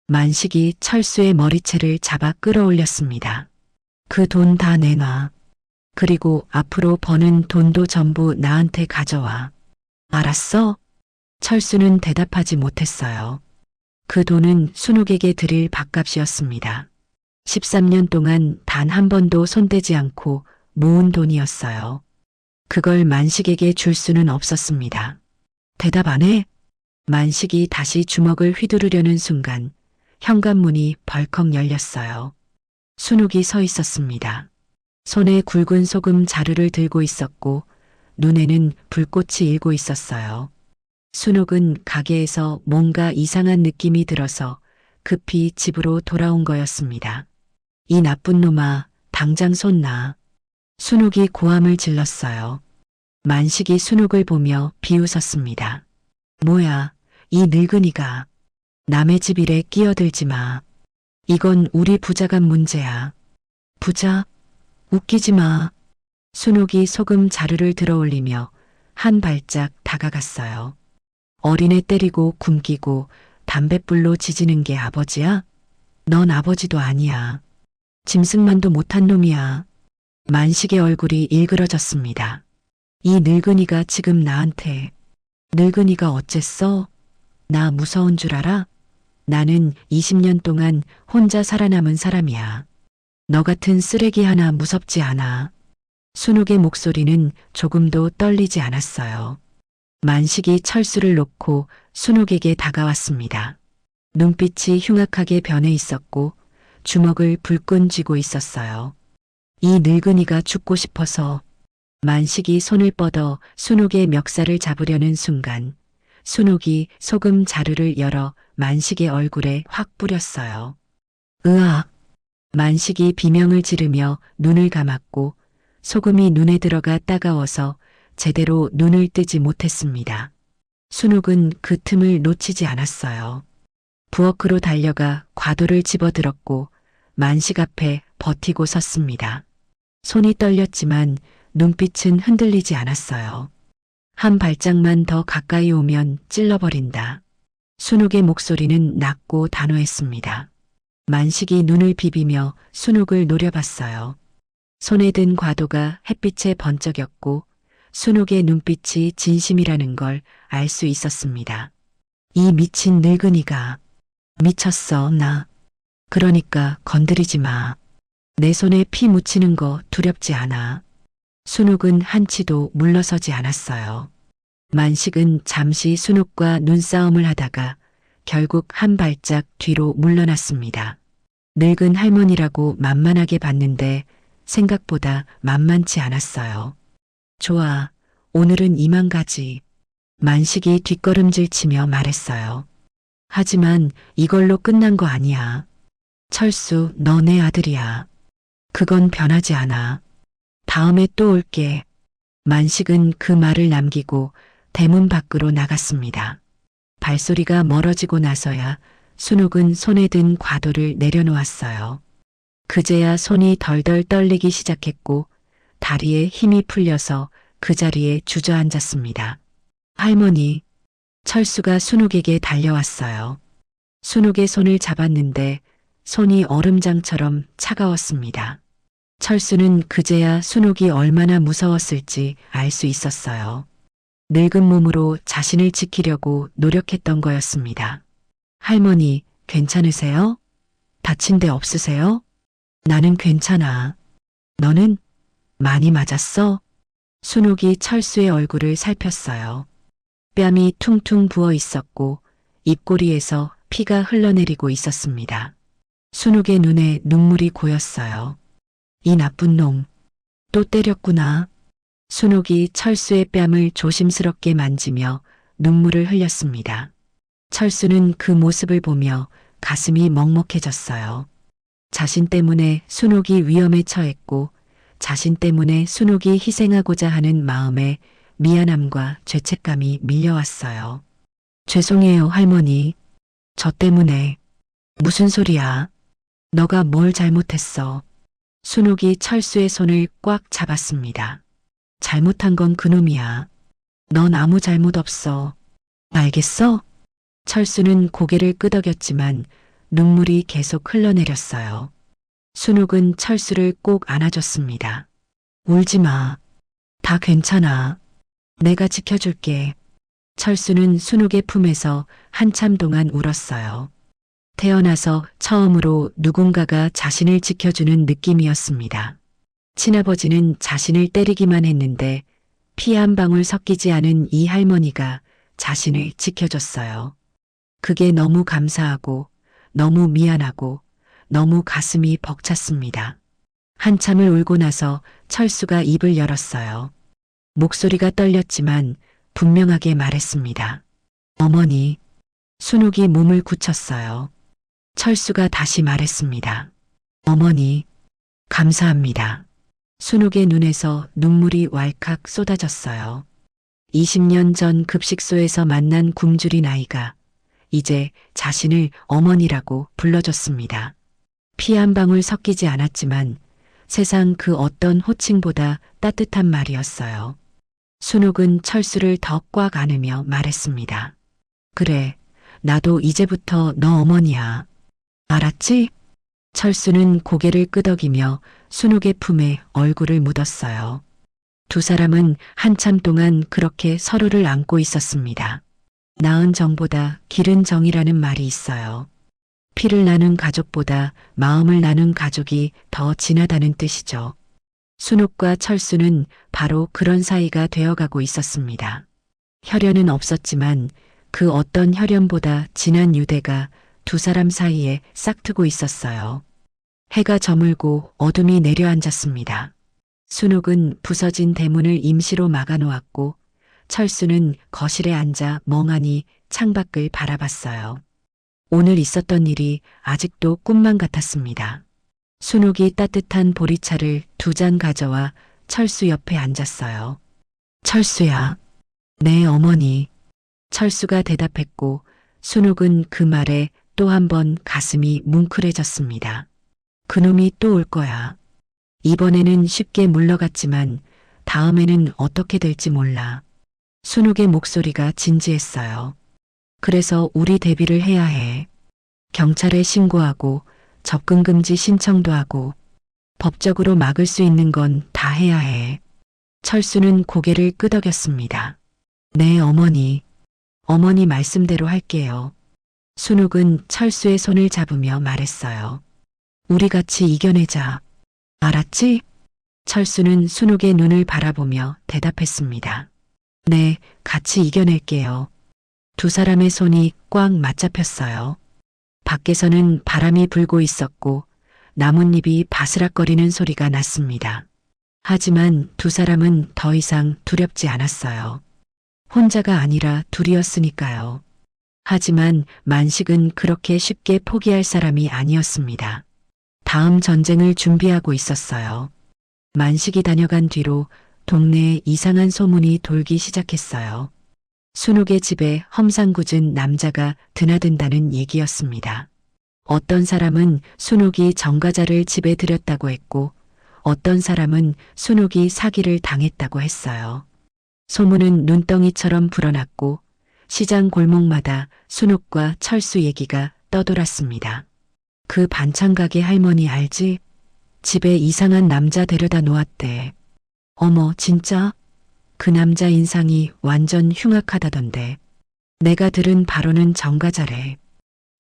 만식이 철수의 머리채를 잡아 끌어올렸습니다. 그 돈 다 내놔. 그리고 앞으로 버는 돈도 전부 나한테 가져와. 알았어? 철수는 대답하지 못했어요. 그 돈은 순옥에게 드릴 밥값이었습니다. 13년 동안 단 한 번도 손대지 않고 모은 돈이었어요. 그걸 만식에게 줄 수는 없었습니다. 대답 안 해? 만식이 다시 주먹을 휘두르려는 순간 현관문이 벌컥 열렸어요. 순옥이 서 있었습니다. 손에 굵은 소금 자루를 들고 있었고 눈에는 불꽃이 일고 있었어요. 순옥은 가게에서 뭔가 이상한 느낌이 들어서 급히 집으로 돌아온 거였습니다. 이 나쁜 놈아, 당장 손 놔. 순옥이 고함을 질렀어요. 만식이 순옥을 보며 비웃었습니다. 뭐야, 이 늙은이가. 남의 집 일에 끼어들지 마. 이건 우리 부자간 문제야. 부자? 웃기지 마. 순옥이 소금 자루를 들어올리며 한 발짝 다가갔어요. 어린애 때리고 굶기고 담뱃불로 지지는 게 아버지야? 넌 아버지도 아니야. 짐승만도 못한 놈이야. 만식의 얼굴이 일그러졌습니다. 이 늙은이가 지금 나한테. 늙은이가 어쨌어? 나 무서운 줄 알아? 나는 20년 동안 혼자 살아남은 사람이야. 너 같은 쓰레기 하나 무섭지 않아. 순옥의 목소리는 조금도 떨리지 않았어요. 만식이 철수를 놓고 순옥에게 다가왔습니다. 눈빛이 흉악하게 변해 있었고 주먹을 불끈 쥐고 있었어요. 이 늙은이가 죽고 싶어서. 만식이 손을 뻗어 순옥의 멱살을 잡으려는 순간 순옥이 소금 자루를 열어 만식의 얼굴에 확 뿌렸어요. 으악! 만식이 비명을 지르며 눈을 감았고 소금이 눈에 들어가 따가워서 제대로 눈을 뜨지 못했습니다. 순옥은 그 틈을 놓치지 않았어요. 부엌으로 달려가 과도를 집어들었고 만식 앞에 버티고 섰습니다. 손이 떨렸지만 눈빛은 흔들리지 않았어요. 한 발짝만 더 가까이 오면 찔러버린다. 순옥의 목소리는 낮고 단호했습니다. 만식이 눈을 비비며 순옥을 노려봤어요. 손에 든 과도가 햇빛에 번쩍였고 순옥의 눈빛이 진심이라는 걸 알 수 있었습니다. 이 미친 늙은이가 미쳤어, 나. 그러니까 건드리지 마. 내 손에 피 묻히는 거 두렵지 않아. 순옥은 한치도 물러서지 않았어요. 만식은 잠시 순옥과 눈싸움을 하다가 결국 한 발짝 뒤로 물러났습니다. 늙은 할머니라고 만만하게 봤는데 생각보다 만만치 않았어요. 좋아, 오늘은 이만 가지. 만식이 뒷걸음질 치며 말했어요. 하지만 이걸로 끝난 거 아니야. 철수, 너 내 아들이야. 그건 변하지 않아. 다음에 또 올게. 만식은 그 말을 남기고 대문 밖으로 나갔습니다. 발소리가 멀어지고 나서야 순옥은 손에 든 과도를 내려놓았어요. 그제야 손이 덜덜 떨리기 시작했고 다리에 힘이 풀려서 그 자리에 주저앉았습니다. 할머니, 철수가 순옥에게 달려왔어요. 순옥의 손을 잡았는데 손이 얼음장처럼 차가웠습니다. 철수는 그제야 순옥이 얼마나 무서웠을지 알 수 있었어요. 늙은 몸으로 자신을 지키려고 노력했던 거였습니다. 할머니, 괜찮으세요? 다친 데 없으세요? 나는 괜찮아. 너는? 많이 맞았어? 순옥이 철수의 얼굴을 살폈어요. 뺨이 퉁퉁 부어 있었고 입꼬리에서 피가 흘러내리고 있었습니다. 순옥의 눈에 눈물이 고였어요. 이 나쁜 놈, 또 때렸구나. 순옥이 철수의 뺨을 조심스럽게 만지며 눈물을 흘렸습니다. 철수는 그 모습을 보며 가슴이 먹먹해졌어요. 자신 때문에 순옥이 위험에 처했고 자신 때문에 순옥이 희생하고자 하는 마음에 미안함과 죄책감이 밀려왔어요. 죄송해요, 할머니. 저 때문에. 무슨 소리야? 너가 뭘 잘못했어? 순옥이 철수의 손을 꽉 잡았습니다. 잘못한 건 그놈이야. 넌 아무 잘못 없어. 알겠어? 철수는 고개를 끄덕였지만 눈물이 계속 흘러내렸어요. 순옥은 철수를 꼭 안아줬습니다. 울지 마. 다 괜찮아. 내가 지켜줄게. 철수는 순옥의 품에서 한참 동안 울었어요. 태어나서 처음으로 누군가가 자신을 지켜주는 느낌이었습니다. 친아버지는 자신을 때리기만 했는데 피 한 방울 섞이지 않은 이 할머니가 자신을 지켜줬어요. 그게 너무 감사하고 너무 미안하고 너무 가슴이 벅찼습니다. 한참을 울고 나서 철수가 입을 열었어요. 목소리가 떨렸지만 분명하게 말했습니다. 어머니. 순옥이 몸을 굳혔어요. 철수가 다시 말했습니다. 어머니, 감사합니다. 순옥의 눈에서 눈물이 왈칵 쏟아졌어요. 20년 전 급식소에서 만난 굶주린 아이가 이제 자신을 어머니라고 불러줬습니다. 피 한 방울 섞이지 않았지만 세상 그 어떤 호칭보다 따뜻한 말이었어요. 순옥은 철수를 더 꽉 안으며 말했습니다. 그래, 나도 이제부터 너 어머니야. 알았지? 철수는 고개를 끄덕이며 순옥의 품에 얼굴을 묻었어요. 두 사람은 한참 동안 그렇게 서로를 안고 있었습니다. 낳은 정보다 기른 정이라는 말이 있어요. 피를 나눈 가족보다 마음을 나눈 가족이 더 진하다는 뜻이죠. 순옥과 철수는 바로 그런 사이가 되어가고 있었습니다. 혈연은 없었지만 그 어떤 혈연보다 진한 유대가 두 사람 사이에 싹트고 있었어요. 해가 저물고 어둠이 내려앉았습니다. 순옥은 부서진 대문을 임시로 막아놓았고 철수는 거실에 앉아 멍하니 창밖을 바라봤어요. 오늘 있었던 일이 아직도 꿈만 같았습니다. 순옥이 따뜻한 보리차를 2잔 가져와 철수 옆에 앉았어요. 철수야, 네 어머니. 철수가 대답했고 순옥은 그 말에 또 한 번 가슴이 뭉클해졌습니다. 그놈이 또 올 거야. 이번에는 쉽게 물러갔지만 다음에는 어떻게 될지 몰라. 순옥의 목소리가 진지했어요. 그래서 우리 대비를 해야 해. 경찰에 신고하고 접근 금지 신청도 하고 법적으로 막을 수 있는 건 다 해야 해. 철수는 고개를 끄덕였습니다. 네, 어머니. 어머니 말씀대로 할게요. 순옥은 철수의 손을 잡으며 말했어요. 우리 같이 이겨내자. 알았지? 철수는 순옥의 눈을 바라보며 대답했습니다. 네, 같이 이겨낼게요. 두 사람의 손이 꽉 맞잡혔어요. 밖에서는 바람이 불고 있었고 나뭇잎이 바스락거리는 소리가 났습니다. 하지만 두 사람은 더 이상 두렵지 않았어요. 혼자가 아니라 둘이었으니까요. 하지만 만식은 그렇게 쉽게 포기할 사람이 아니었습니다. 다음 전쟁을 준비하고 있었어요. 만식이 다녀간 뒤로 동네에 이상한 소문이 돌기 시작했어요. 순옥의 집에 험상궂은 남자가 드나든다는 얘기였습니다. 어떤 사람은 순옥이 정과자를 집에 들였다고 했고 어떤 사람은 순옥이 사기를 당했다고 했어요. 소문은 눈덩이처럼 불어났고 시장 골목마다 순옥과 철수 얘기가 떠돌았습니다. 그 반찬가게 할머니 알지? 집에 이상한 남자 데려다 놓았대. 어머, 진짜? 그 남자 인상이 완전 흉악하다던데. 내가 들은 바로는 정과자래.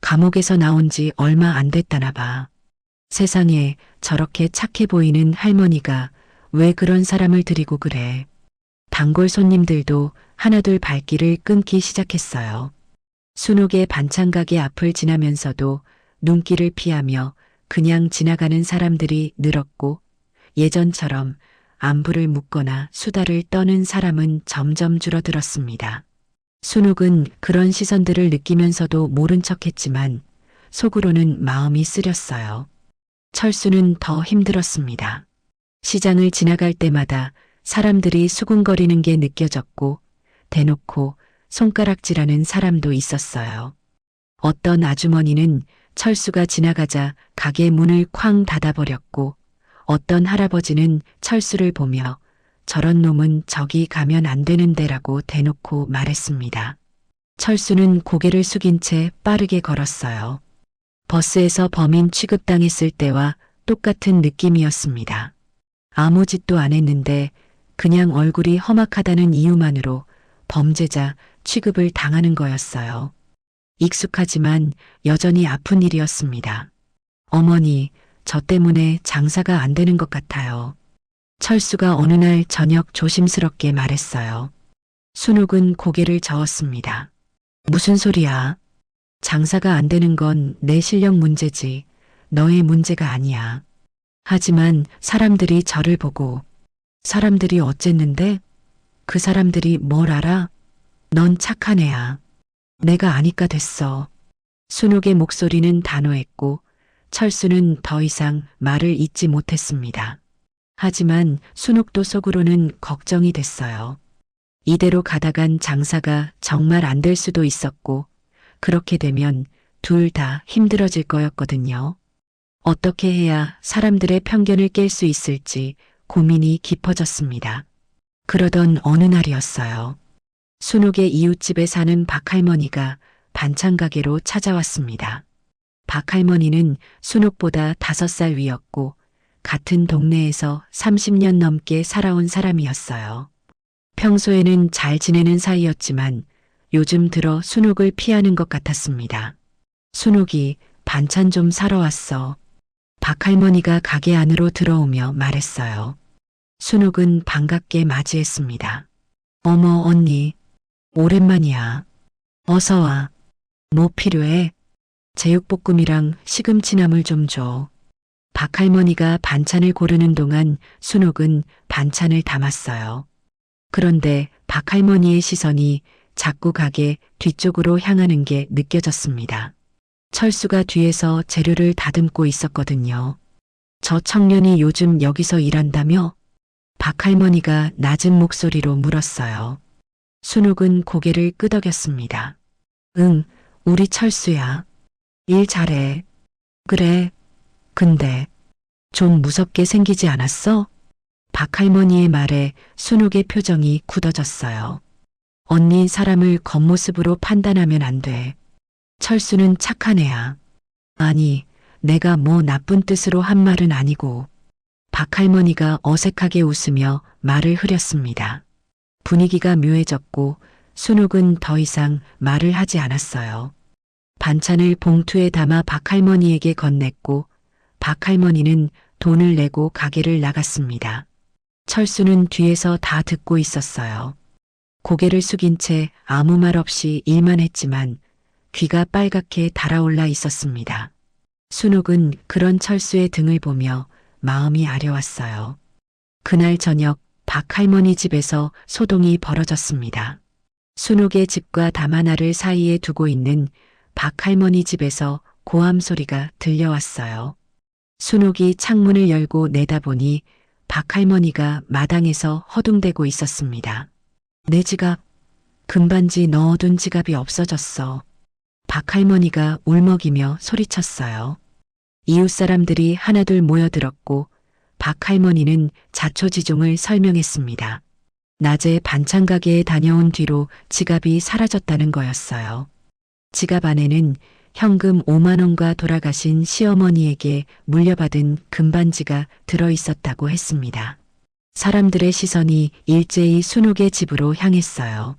감옥에서 나온 지 얼마 안 됐다나 봐. 세상에 저렇게 착해 보이는 할머니가 왜 그런 사람을 들이고 그래. 단골 손님들도 하나둘 발길을 끊기 시작했어요. 순옥의 반찬가게 앞을 지나면서도 눈길을 피하며 그냥 지나가는 사람들이 늘었고 예전처럼 안부를 묻거나 수다를 떠는 사람은 점점 줄어들었습니다. 순옥은 그런 시선들을 느끼면서도 모른 척했지만 속으로는 마음이 쓰렸어요. 철수는 더 힘들었습니다. 시장을 지나갈 때마다 사람들이 수군거리는 게 느껴졌고 대놓고 손가락질하는 사람도 있었어요. 어떤 아주머니는 철수가 지나가자 가게 문을 쾅 닫아버렸고 어떤 할아버지는 철수를 보며 저런 놈은 저기 가면 안 되는데라고 대놓고 말했습니다. 철수는 고개를 숙인 채 빠르게 걸었어요. 버스에서 범인 취급당했을 때와 똑같은 느낌이었습니다. 아무 짓도 안 했는데 그냥 얼굴이 험악하다는 이유만으로 범죄자 취급을 당하는 거였어요. 익숙하지만 여전히 아픈 일이었습니다. 어머니, 저 때문에 장사가 안 되는 것 같아요. 철수가 어느 날 저녁 조심스럽게 말했어요. 순옥은 고개를 저었습니다. 무슨 소리야? 장사가 안 되는 건 내 실력 문제지 너의 문제가 아니야. 하지만 사람들이 저를 보고 사람들이 어쨌는데? 그 사람들이 뭘 알아? 넌 착한 애야. 내가 아니까 됐어. 순옥의 목소리는 단호했고 철수는 더 이상 말을 잇지 못했습니다. 하지만 순옥도 속으로는 걱정이 됐어요. 이대로 가다간 장사가 정말 안 될 수도 있었고 그렇게 되면 둘 다 힘들어질 거였거든요. 어떻게 해야 사람들의 편견을 깰 수 있을지 고민이 깊어졌습니다. 그러던 어느 날이었어요. 순옥의 이웃집에 사는 박할머니가 반찬가게로 찾아왔습니다. 박할머니는 순옥보다 5살 위였고 같은 동네에서 30년 넘게 살아온 사람이었어요. 평소에는 잘 지내는 사이였지만 요즘 들어 순옥을 피하는 것 같았습니다. 순옥이 반찬 좀 사러 왔어. 박할머니가 가게 안으로 들어오며 말했어요. 순옥은 반갑게 맞이했습니다. 어머 언니, 오랜만이야. 어서 와. 뭐 필요해? 제육볶음이랑 시금치나물 좀 줘. 박할머니가 반찬을 고르는 동안 순옥은 반찬을 담았어요. 그런데 박할머니의 시선이 자꾸 가게 뒤쪽으로 향하는 게 느껴졌습니다. 철수가 뒤에서 재료를 다듬고 있었거든요. 저 청년이 요즘 여기서 일한다며? 박할머니가 낮은 목소리로 물었어요. 순옥은 고개를 끄덕였습니다. 응, 우리 철수야. 일 잘해. 그래. 근데 좀 무섭게 생기지 않았어? 박할머니의 말에 순옥의 표정이 굳어졌어요. 언니 사람을 겉모습으로 판단하면 안 돼. 철수는 착한 애야. 아니, 내가 뭐 나쁜 뜻으로 한 말은 아니고. 박할머니가 어색하게 웃으며 말을 흐렸습니다. 분위기가 묘해졌고 순옥은 더 이상 말을 하지 않았어요. 반찬을 봉투에 담아 박할머니에게 건넸고 박할머니는 돈을 내고 가게를 나갔습니다. 철수는 뒤에서 다 듣고 있었어요. 고개를 숙인 채 아무 말 없이 일만 했지만 귀가 빨갛게 달아올라 있었습니다. 순옥은 그런 철수의 등을 보며 마음이 아려왔어요. 그날 저녁 박할머니 집에서 소동이 벌어졌습니다. 순옥의 집과 담하나를 사이에 두고 있는 박할머니 집에서 고함 소리가 들려왔어요. 순옥이 창문을 열고 내다보니 박할머니가 마당에서 허둥대고 있었습니다. 내 지갑, 금반지 넣어둔 지갑이 없어졌어. 박할머니가 울먹이며 소리쳤어요. 이웃 사람들이 하나둘 모여들었고 박할머니는 자초지종을 설명했습니다. 낮에 반찬 가게에 다녀온 뒤로 지갑이 사라졌다는 거였어요. 지갑 안에는 현금 5만 원과 돌아가신 시어머니에게 물려받은 금반지가 들어 있었다고 했습니다. 사람들의 시선이 일제히 순옥의 집으로 향했어요.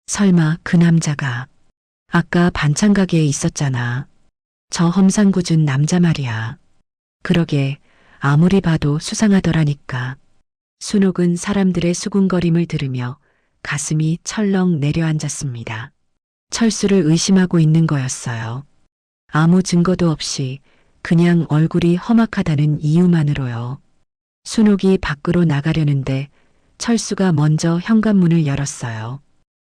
설마 그 남자가 아까 반찬 가게에 있었잖아. 저 험상궂은 남자 말이야. 그러게 아무리 봐도 수상하더라니까. 순옥은 사람들의 수군거림을 들으며 가슴이 철렁 내려앉았습니다. 철수를 의심하고 있는 거였어요. 아무 증거도 없이 그냥 얼굴이 험악하다는 이유만으로요. 순옥이 밖으로 나가려는데 철수가 먼저 현관문을 열었어요.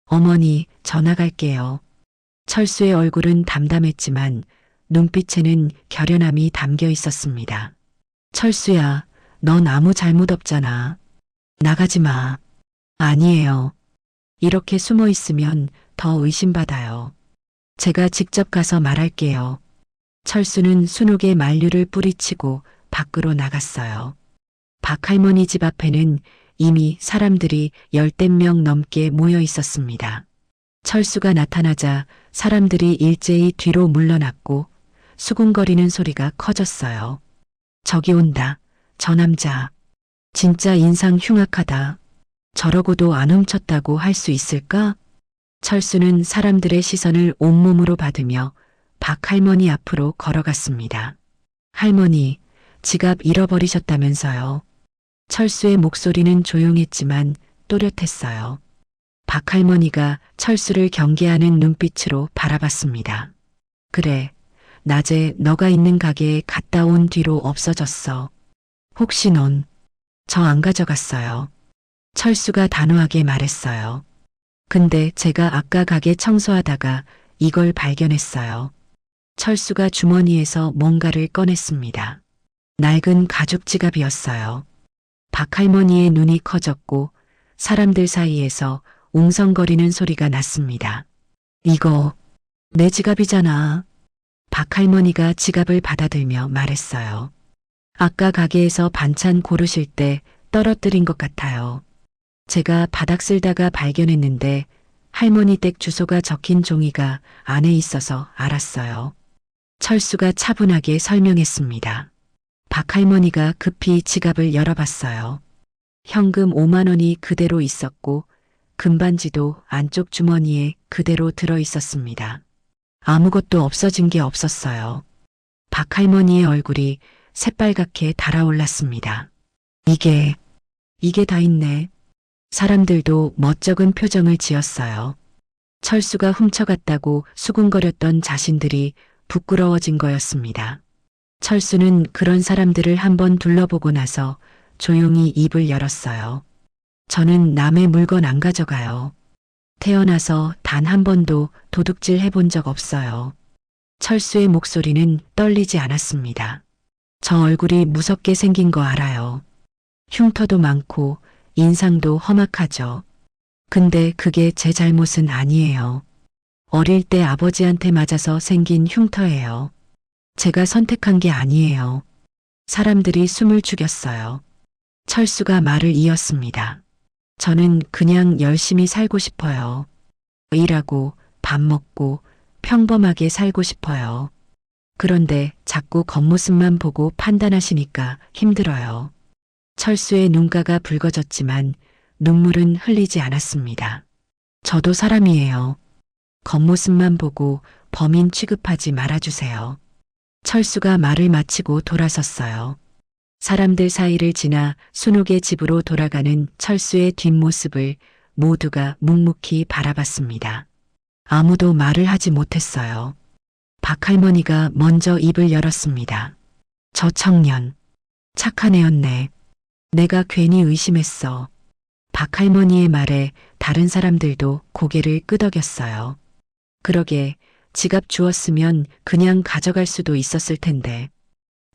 어머니, 전화 갈게요. 철수의 얼굴은 담담했지만 눈빛에는 결연함이 담겨 있었습니다. 철수야, 넌 아무 잘못 없잖아. 나가지 마. 아니에요. 이렇게 숨어 있으면 더 의심받아요. 제가 직접 가서 말할게요. 철수는 순옥의 만류를 뿌리치고 밖으로 나갔어요. 박할머니 집 앞에는 이미 사람들이 10명 넘게 모여 있었습니다. 철수가 나타나자 사람들이 일제히 뒤로 물러났고 수군거리는 소리가 커졌어요. 저기 온다. 저 남자. 진짜 인상 흉악하다. 저러고도 안 훔쳤다고 할 수 있을까? 철수는 사람들의 시선을 온몸으로 받으며 박할머니 앞으로 걸어갔습니다. 할머니, 지갑 잃어버리셨다면서요. 철수의 목소리는 조용했지만 또렷했어요. 박할머니가 철수를 경계하는 눈빛으로 바라봤습니다. 그래, 낮에 너가 있는 가게에 갔다 온 뒤로 없어졌어. 혹시 넌 저 안 가져갔어요. 철수가 단호하게 말했어요. 근데 제가 아까 가게 청소하다가 이걸 발견했어요. 철수가 주머니에서 뭔가를 꺼냈습니다. 낡은 가죽 지갑이었어요. 박할머니의 눈이 커졌고 사람들 사이에서 웅성거리는 소리가 났습니다. 이거 내 지갑이잖아. 박할머니가 지갑을 받아들며 말했어요. 아까 가게에서 반찬 고르실 때 떨어뜨린 것 같아요. 제가 바닥 쓸다가 발견했는데 할머니 댁 주소가 적힌 종이가 안에 있어서 알았어요. 철수가 차분하게 설명했습니다. 박할머니가 급히 지갑을 열어봤어요. 현금 5만 원이 그대로 있었고 금반지도 안쪽 주머니에 그대로 들어 있었습니다. 아무것도 없어진 게 없었어요. 박할머니의 얼굴이 새빨갛게 달아올랐습니다. 이게 다 있네. 사람들도 멋쩍은 표정을 지었어요. 철수가 훔쳐갔다고 수군거렸던 자신들이 부끄러워진 거였습니다. 철수는 그런 사람들을 한번 둘러보고 나서 조용히 입을 열었어요. 저는 남의 물건 안 가져가요. 태어나서 단 한 번도 도둑질 해본 적 없어요. 철수의 목소리는 떨리지 않았습니다. 저 얼굴이 무섭게 생긴 거 알아요. 흉터도 많고 인상도 험악하죠. 근데 그게 제 잘못은 아니에요. 어릴 때 아버지한테 맞아서 생긴 흉터예요. 제가 선택한 게 아니에요. 사람들이 숨을 죽였어요. 철수가 말을 이었습니다. 저는 그냥 열심히 살고 싶어요. 일하고 밥 먹고 평범하게 살고 싶어요. 그런데 자꾸 겉모습만 보고 판단하시니까 힘들어요. 철수의 눈가가 붉어졌지만 눈물은 흘리지 않았습니다. 저도 사람이에요. 겉모습만 보고 범인 취급하지 말아주세요. 철수가 말을 마치고 돌아섰어요. 사람들 사이를 지나 순옥의 집으로 돌아가는 철수의 뒷모습을 모두가 묵묵히 바라봤습니다. 아무도 말을 하지 못했어요. 박할머니가 먼저 입을 열었습니다. 저 청년, 착한 애였네. 내가 괜히 의심했어. 박할머니의 말에 다른 사람들도 고개를 끄덕였어요. 그러게 지갑 주었으면 그냥 가져갈 수도 있었을 텐데.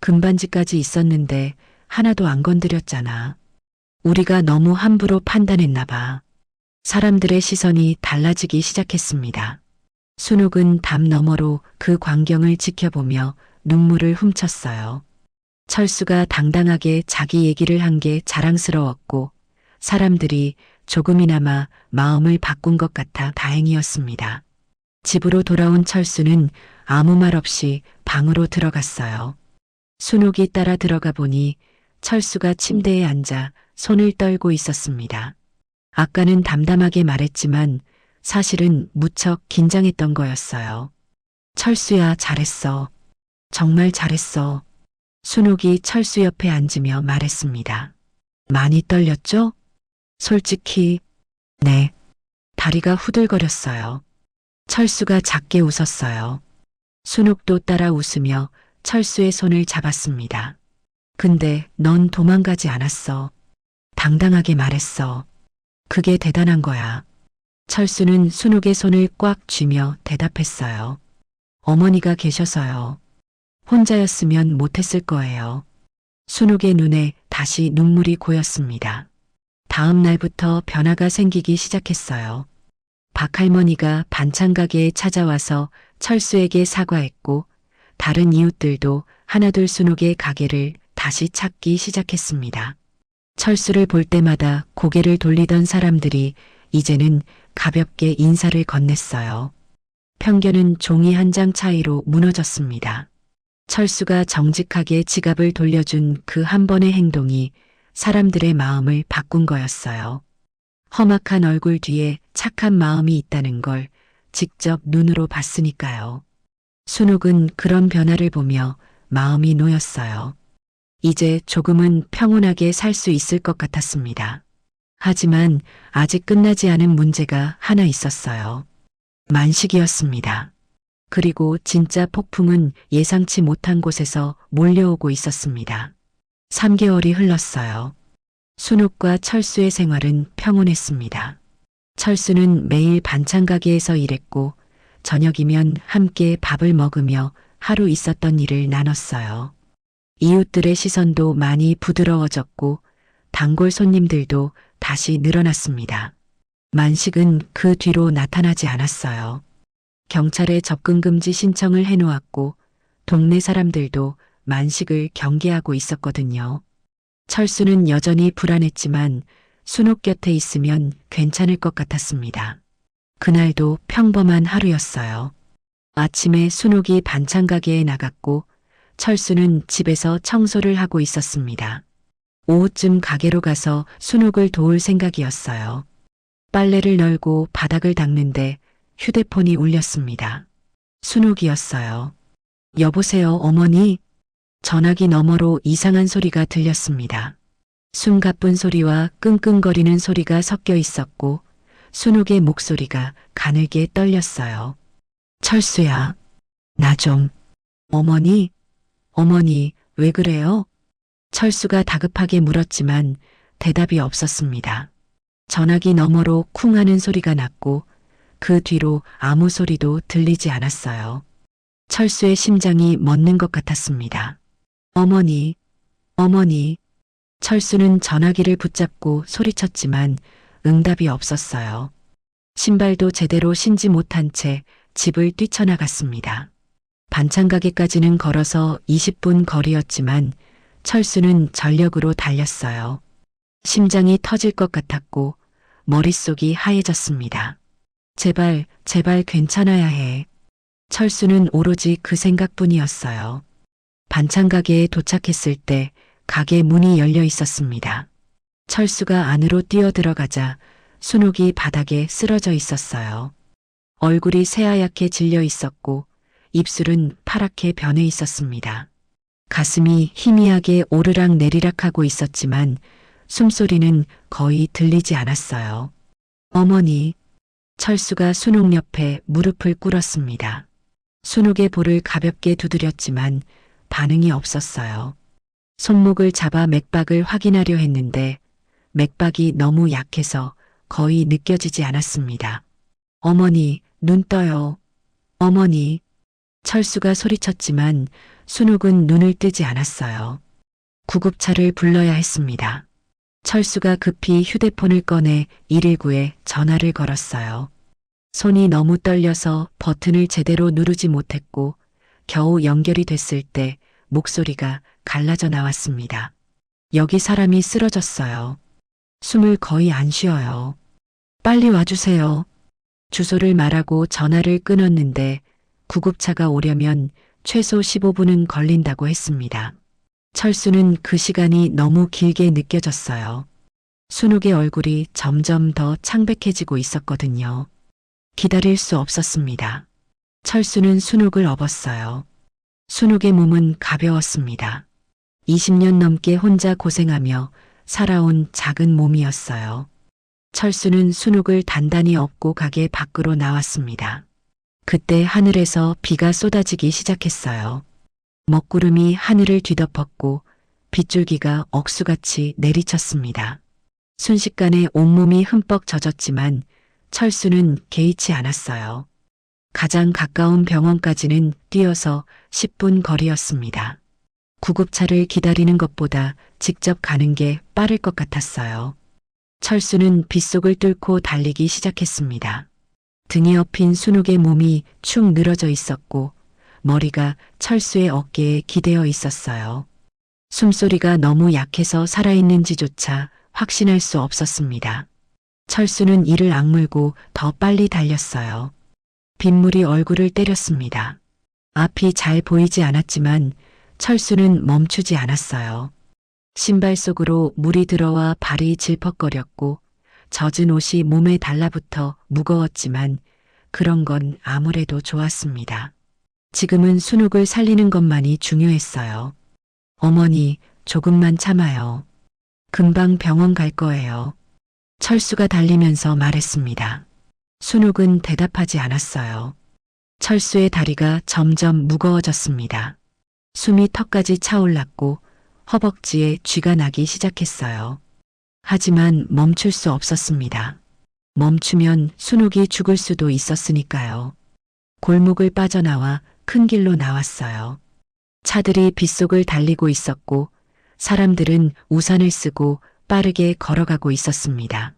금반지까지 있었는데 하나도 안 건드렸잖아. 우리가 너무 함부로 판단했나 봐. 사람들의 시선이 달라지기 시작했습니다. 순옥은 담 너머로 그 광경을 지켜보며 눈물을 훔쳤어요. 철수가 당당하게 자기 얘기를 한 게 자랑스러웠고 사람들이 조금이나마 마음을 바꾼 것 같아 다행이었습니다. 집으로 돌아온 철수는 아무 말 없이 방으로 들어갔어요. 순옥이 따라 들어가 보니 철수가 침대에 앉아 손을 떨고 있었습니다. 아까는 담담하게 말했지만 사실은 무척 긴장했던 거였어요. 철수야, 잘했어. 정말 잘했어. 순옥이 철수 옆에 앉으며 말했습니다. 많이 떨렸죠? 솔직히, 네. 다리가 후들거렸어요. 철수가 작게 웃었어요. 순옥도 따라 웃으며 철수의 손을 잡았습니다. 근데 넌 도망가지 않았어. 당당하게 말했어. 그게 대단한 거야. 철수는 순옥의 손을 꽉 쥐며 대답했어요. 어머니가 계셔서요. 혼자였으면 못했을 거예요. 순옥의 눈에 다시 눈물이 고였습니다. 다음 날부터 변화가 생기기 시작했어요. 박할머니가 반찬 가게에 찾아와서 철수에게 사과했고 다른 이웃들도 하나둘 순옥의 가게를 다시 찾기 시작했습니다. 철수를 볼 때마다 고개를 돌리던 사람들이 이제는 가볍게 인사를 건넸어요. 편견은 종이 한 장 차이로 무너졌습니다. 철수가 정직하게 지갑을 돌려준 그 한 번의 행동이 사람들의 마음을 바꾼 거였어요. 험악한 얼굴 뒤에 착한 마음이 있다는 걸 직접 눈으로 봤으니까요. 순옥은 그런 변화를 보며 마음이 놓였어요. 이제 조금은 평온하게 살 수 있을 것 같았습니다. 하지만 아직 끝나지 않은 문제가 하나 있었어요. 만식이었습니다. 그리고 진짜 폭풍은 예상치 못한 곳에서 몰려오고 있었습니다. 3개월이 흘렀어요. 순옥과 철수의 생활은 평온했습니다. 철수는 매일 반찬 가게에서 일했고 저녁이면 함께 밥을 먹으며 하루 있었던 일을 나눴어요. 이웃들의 시선도 많이 부드러워졌고 단골 손님들도 다시 늘어났습니다. 만식은 그 뒤로 나타나지 않았어요. 경찰에 접근 금지 신청을 해놓았고 동네 사람들도 만식을 경계하고 있었거든요. 철수는 여전히 불안했지만 순옥 곁에 있으면 괜찮을 것 같았습니다. 그날도 평범한 하루였어요. 아침에 순옥이 반찬 가게에 나갔고 철수는 집에서 청소를 하고 있었습니다. 오후쯤 가게로 가서 순옥을 도울 생각이었어요. 빨래를 널고 바닥을 닦는데 휴대폰이 울렸습니다. 순옥이었어요. 여보세요, 어머니? 전화기 너머로 이상한 소리가 들렸습니다. 숨가쁜 소리와 끙끙거리는 소리가 섞여 있었고 순옥의 목소리가 가늘게 떨렸어요. 철수야, 나 좀. 어머니? 어머니, 왜 그래요? 철수가 다급하게 물었지만 대답이 없었습니다. 전화기 너머로 쿵 하는 소리가 났고 그 뒤로 아무 소리도 들리지 않았어요. 철수의 심장이 멎는 것 같았습니다. 어머니, 어머니. 철수는 전화기를 붙잡고 소리쳤지만 응답이 없었어요. 신발도 제대로 신지 못한 채 집을 뛰쳐나갔습니다. 반찬 가게까지는 걸어서 20분 거리였지만 철수는 전력으로 달렸어요. 심장이 터질 것 같았고 머릿속이 하얘졌습니다. 제발, 제발 괜찮아야 해. 철수는 오로지 그 생각뿐이었어요. 반찬 가게에 도착했을 때 가게 문이 열려 있었습니다. 철수가 안으로 뛰어들어가자 순옥이 바닥에 쓰러져 있었어요. 얼굴이 새하얗게 질려 있었고 입술은 파랗게 변해 있었습니다. 가슴이 희미하게 오르락 내리락 하고 있었지만 숨소리는 거의 들리지 않았어요. 어머니, 철수가 순옥 옆에 무릎을 꿇었습니다. 순옥의 볼을 가볍게 두드렸지만 반응이 없었어요. 손목을 잡아 맥박을 확인하려 했는데 맥박이 너무 약해서 거의 느껴지지 않았습니다. 어머니, 눈 떠요. 어머니. 철수가 소리쳤지만 순옥은 눈을 뜨지 않았어요. 구급차를 불러야 했습니다. 철수가 급히 휴대폰을 꺼내 119에 전화를 걸었어요. 손이 너무 떨려서 버튼을 제대로 누르지 못했고 겨우 연결이 됐을 때 목소리가 갈라져 나왔습니다. 여기 사람이 쓰러졌어요. 숨을 거의 안 쉬어요. 빨리 와주세요. 주소를 말하고 전화를 끊었는데 구급차가 오려면 최소 15분은 걸린다고 했습니다. 철수는 그 시간이 너무 길게 느껴졌어요. 순옥의 얼굴이 점점 더 창백해지고 있었거든요. 기다릴 수 없었습니다. 철수는 순옥을 업었어요. 순옥의 몸은 가벼웠습니다. 20년 넘게 혼자 고생하며 살아온 작은 몸이었어요. 철수는 순옥을 단단히 업고 가게 밖으로 나왔습니다. 그때 하늘에서 비가 쏟아지기 시작했어요. 먹구름이 하늘을 뒤덮었고 빗줄기가 억수같이 내리쳤습니다. 순식간에 온몸이 흠뻑 젖었지만 철수는 개의치 않았어요. 가장 가까운 병원까지는 뛰어서 10분 거리였습니다. 구급차를 기다리는 것보다 직접 가는 게 빠를 것 같았어요. 철수는 빗속을 뚫고 달리기 시작했습니다. 등에 업힌 순옥의 몸이 축 늘어져 있었고 머리가 철수의 어깨에 기대어 있었어요. 숨소리가 너무 약해서 살아있는지조차 확신할 수 없었습니다. 철수는 이를 악물고 더 빨리 달렸어요. 빗물이 얼굴을 때렸습니다. 앞이 잘 보이지 않았지만 철수는 멈추지 않았어요. 신발 속으로 물이 들어와 발이 질퍽거렸고 젖은 옷이 몸에 달라붙어 무거웠지만 그런 건 아무래도 좋았습니다. 지금은 순옥을 살리는 것만이 중요했어요. 어머니, 조금만 참아요. 금방 병원 갈 거예요. 철수가 달리면서 말했습니다. 순옥은 대답하지 않았어요. 철수의 다리가 점점 무거워졌습니다. 숨이 턱까지 차올랐고 허벅지에 쥐가 나기 시작했어요. 하지만 멈출 수 없었습니다. 멈추면 순옥이 죽을 수도 있었으니까요. 골목을 빠져나와 큰 길로 나왔어요. 차들이 빗속을 달리고 있었고 사람들은 우산을 쓰고 빠르게 걸어가고 있었습니다.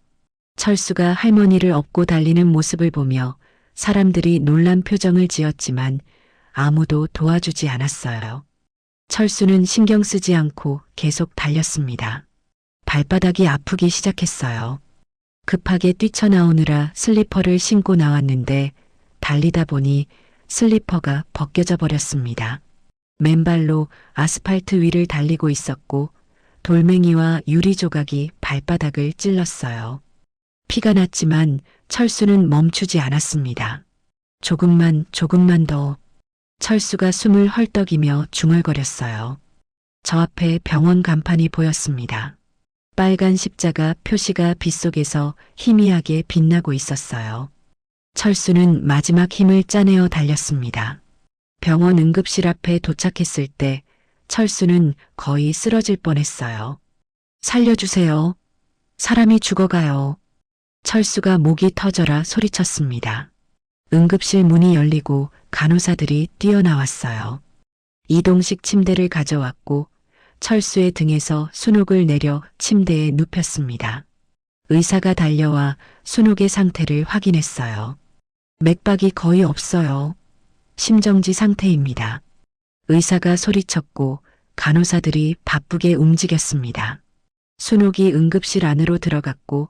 철수가 할머니를 업고 달리는 모습을 보며 사람들이 놀란 표정을 지었지만 아무도 도와주지 않았어요. 철수는 신경 쓰지 않고 계속 달렸습니다. 발바닥이 아프기 시작했어요. 급하게 뛰쳐나오느라 슬리퍼를 신고 나왔는데 달리다 보니 슬리퍼가 벗겨져 버렸습니다. 맨발로 아스팔트 위를 달리고 있었고 돌멩이와 유리 조각이 발바닥을 찔렀어요. 피가 났지만 철수는 멈추지 않았습니다. 조금만 더. 철수가 숨을 헐떡이며 중얼거렸어요. 저 앞에 병원 간판이 보였습니다. 빨간 십자가 표시가 빗속에서 희미하게 빛나고 있었어요. 철수는 마지막 힘을 짜내어 달렸습니다. 병원 응급실 앞에 도착했을 때 철수는 거의 쓰러질 뻔했어요. 살려주세요. 사람이 죽어가요. 철수가 목이 터져라 소리쳤습니다. 응급실 문이 열리고 간호사들이 뛰어나왔어요. 이동식 침대를 가져왔고 철수의 등에서 순옥을 내려 침대에 눕혔습니다. 의사가 달려와 순옥의 상태를 확인했어요. 맥박이 거의 없어요. 심정지 상태입니다. 의사가 소리쳤고 간호사들이 바쁘게 움직였습니다. 순옥이 응급실 안으로 들어갔고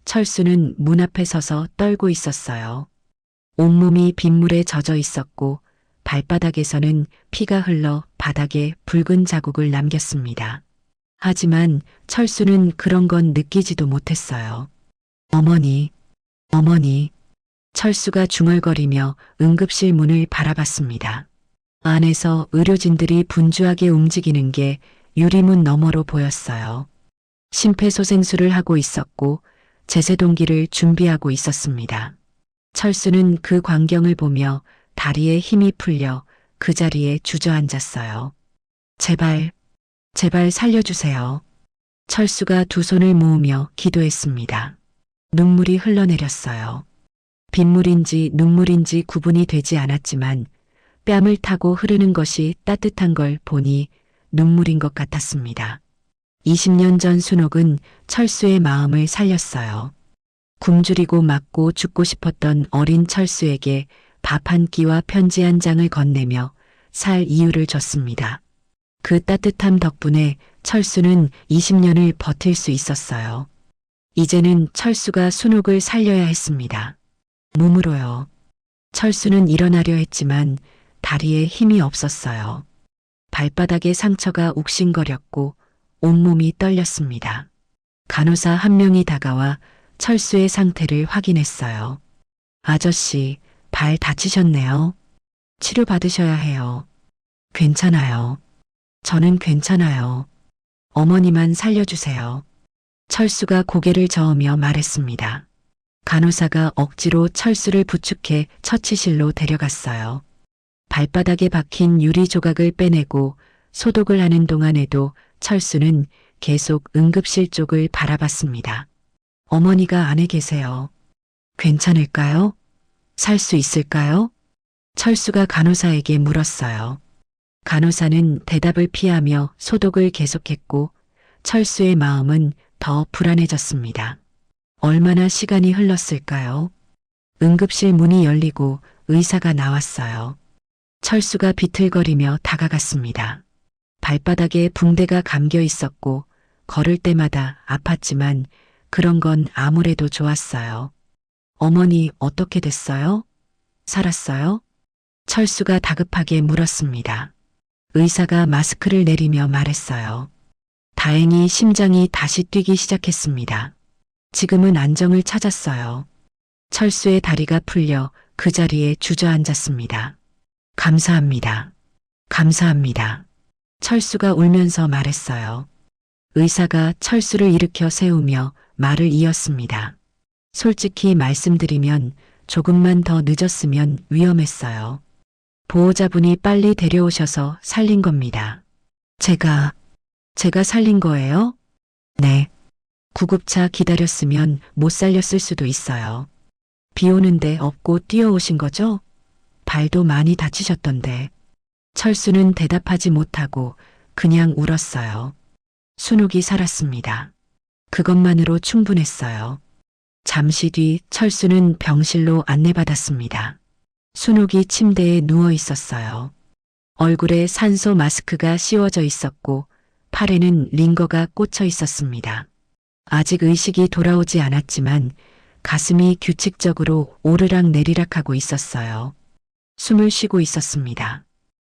철수는 문 앞에 서서 떨고 있었어요. 온몸이 빗물에 젖어 있었고 발바닥에서는 피가 흘러 바닥에 붉은 자국을 남겼습니다. 하지만 철수는 그런 건 느끼지도 못했어요. 어머니, 어머니. 철수가 중얼거리며 응급실 문을 바라봤습니다. 안에서 의료진들이 분주하게 움직이는 게 유리문 너머로 보였어요. 심폐소생술을 하고 있었고 제세동기를 준비하고 있었습니다. 철수는 그 광경을 보며 다리에 힘이 풀려 그 자리에 주저앉았어요. 제발, 제발 살려주세요. 철수가 두 손을 모으며 기도했습니다. 눈물이 흘러내렸어요. 빗물인지 눈물인지 구분이 되지 않았지만 뺨을 타고 흐르는 것이 따뜻한 걸 보니 눈물인 것 같았습니다. 20년 전 순옥은 철수의 마음을 살렸어요. 굶주리고 맞고 죽고 싶었던 어린 철수에게 밥 한 끼와 편지 한 장을 건네며 살 이유를 줬습니다. 그 따뜻함 덕분에 철수는 20년을 버틸 수 있었어요. 이제는 철수가 순옥을 살려야 했습니다. 몸으로요. 철수는 일어나려 했지만 다리에 힘이 없었어요. 발바닥에 상처가 욱신거렸고 온몸이 떨렸습니다. 간호사 한 명이 다가와 철수의 상태를 확인했어요. 아저씨, 발 다치셨네요. 치료받으셔야 해요. 괜찮아요. 저는 괜찮아요. 어머니만 살려주세요. 철수가 고개를 저으며 말했습니다. 간호사가 억지로 철수를 부축해 처치실로 데려갔어요. 발바닥에 박힌 유리 조각을 빼내고 소독을 하는 동안에도 철수는 계속 응급실 쪽을 바라봤습니다. 어머니가 안에 계세요. 괜찮을까요? 살 수 있을까요? 철수가 간호사에게 물었어요. 간호사는 대답을 피하며 소독을 계속했고 철수의 마음은 더 불안해졌습니다. 얼마나 시간이 흘렀을까요? 응급실 문이 열리고 의사가 나왔어요. 철수가 비틀거리며 다가갔습니다. 발바닥에 붕대가 감겨 있었고 걸을 때마다 아팠지만 그런 건 아무래도 좋았어요. 어머니 어떻게 됐어요? 살았어요? 철수가 다급하게 물었습니다. 의사가 마스크를 내리며 말했어요. 다행히 심장이 다시 뛰기 시작했습니다. 지금은 안정을 찾았어요. 철수의 다리가 풀려 그 자리에 주저앉았습니다. 감사합니다. 감사합니다. 철수가 울면서 말했어요. 의사가 철수를 일으켜 세우며 말을 이었습니다. 솔직히 말씀드리면 조금만 더 늦었으면 위험했어요. 보호자분이 빨리 데려오셔서 살린 겁니다. 제가 살린 거예요? 네. 구급차 기다렸으면 못 살렸을 수도 있어요. 비 오는데 업고 뛰어오신 거죠? 발도 많이 다치셨던데. 철수는 대답하지 못하고 그냥 울었어요. 순옥이 살았습니다. 그것만으로 충분했어요. 잠시 뒤 철수는 병실로 안내받았습니다. 순옥이 침대에 누워 있었어요. 얼굴에 산소 마스크가 씌워져 있었고 팔에는 링거가 꽂혀 있었습니다. 아직 의식이 돌아오지 않았지만 가슴이 규칙적으로 오르락 내리락하고 있었어요. 숨을 쉬고 있었습니다.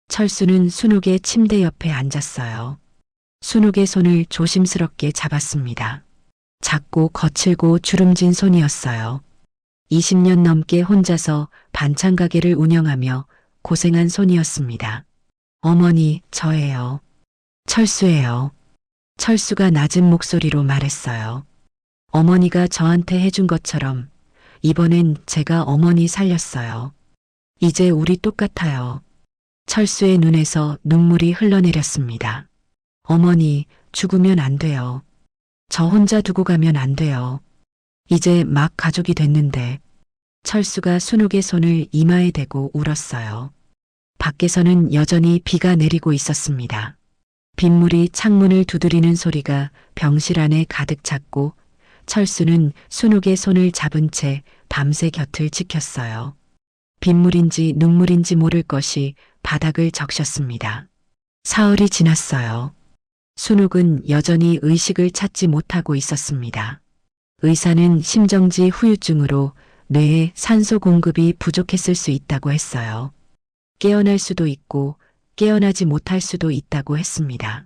철수는 순옥의 침대 옆에 앉았어요. 순옥의 손을 조심스럽게 잡았습니다. 작고 거칠고 주름진 손이었어요. 20년 넘게 혼자서 반찬 가게를 운영하며 고생한 손이었습니다. 어머니, 저예요. 철수예요. 철수가 낮은 목소리로 말했어요. 어머니가 저한테 해준 것처럼 이번엔 제가 어머니 살렸어요. 이제 우리 똑같아요. 철수의 눈에서 눈물이 흘러내렸습니다. 어머니, 죽으면 안 돼요. 저 혼자 두고 가면 안 돼요. 이제 막 가족이 됐는데. 철수가 순옥의 손을 이마에 대고 울었어요. 밖에서는 여전히 비가 내리고 있었습니다. 빗물이 창문을 두드리는 소리가 병실 안에 가득 찼고 철수는 순옥의 손을 잡은 채 밤새 곁을 지켰어요. 빗물인지 눈물인지 모를 것이 바닥을 적셨습니다. 사흘이 지났어요. 순옥은 여전히 의식을 찾지 못하고 있었습니다. 의사는 심정지 후유증으로 뇌에 산소 공급이 부족했을 수 있다고 했어요. 깨어날 수도 있고 깨어나지 못할 수도 있다고 했습니다.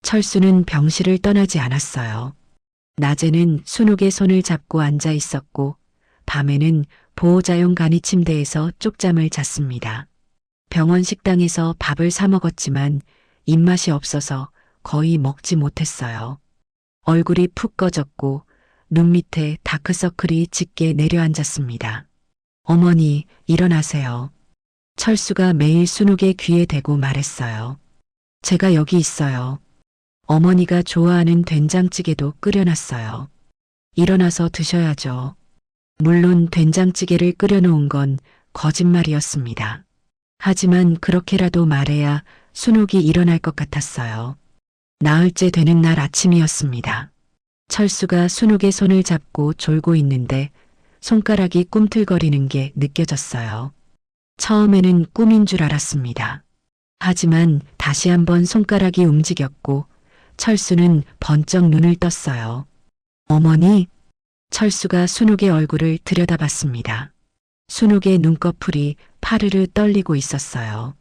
철수는 병실을 떠나지 않았어요. 낮에는 순옥의 손을 잡고 앉아 있었고 밤에는 보호자용 간이 침대에서 쪽잠을 잤습니다. 병원 식당에서 밥을 사 먹었지만 입맛이 없어서 거의 먹지 못했어요. 얼굴이 푹 꺼졌고 눈 밑에 다크서클이 짙게 내려앉았습니다. 어머니, 일어나세요. 철수가 매일 순옥의 귀에 대고 말했어요. 제가 여기 있어요. 어머니가 좋아하는 된장찌개도 끓여놨어요. 일어나서 드셔야죠. 물론 된장찌개를 끓여놓은 건 거짓말이었습니다. 하지만 그렇게라도 말해야 순옥이 일어날 것 같았어요. 나흘째 되는 날 아침이었습니다. 철수가 순옥의 손을 잡고 졸고 있는데 손가락이 꿈틀거리는 게 느껴졌어요. 처음에는 꿈인 줄 알았습니다. 하지만 다시 한번 손가락이 움직였고 철수는 번쩍 눈을 떴어요. 어머니? 철수가 순옥의 얼굴을 들여다봤습니다. 순옥의 눈꺼풀이 파르르 떨리고 있었어요.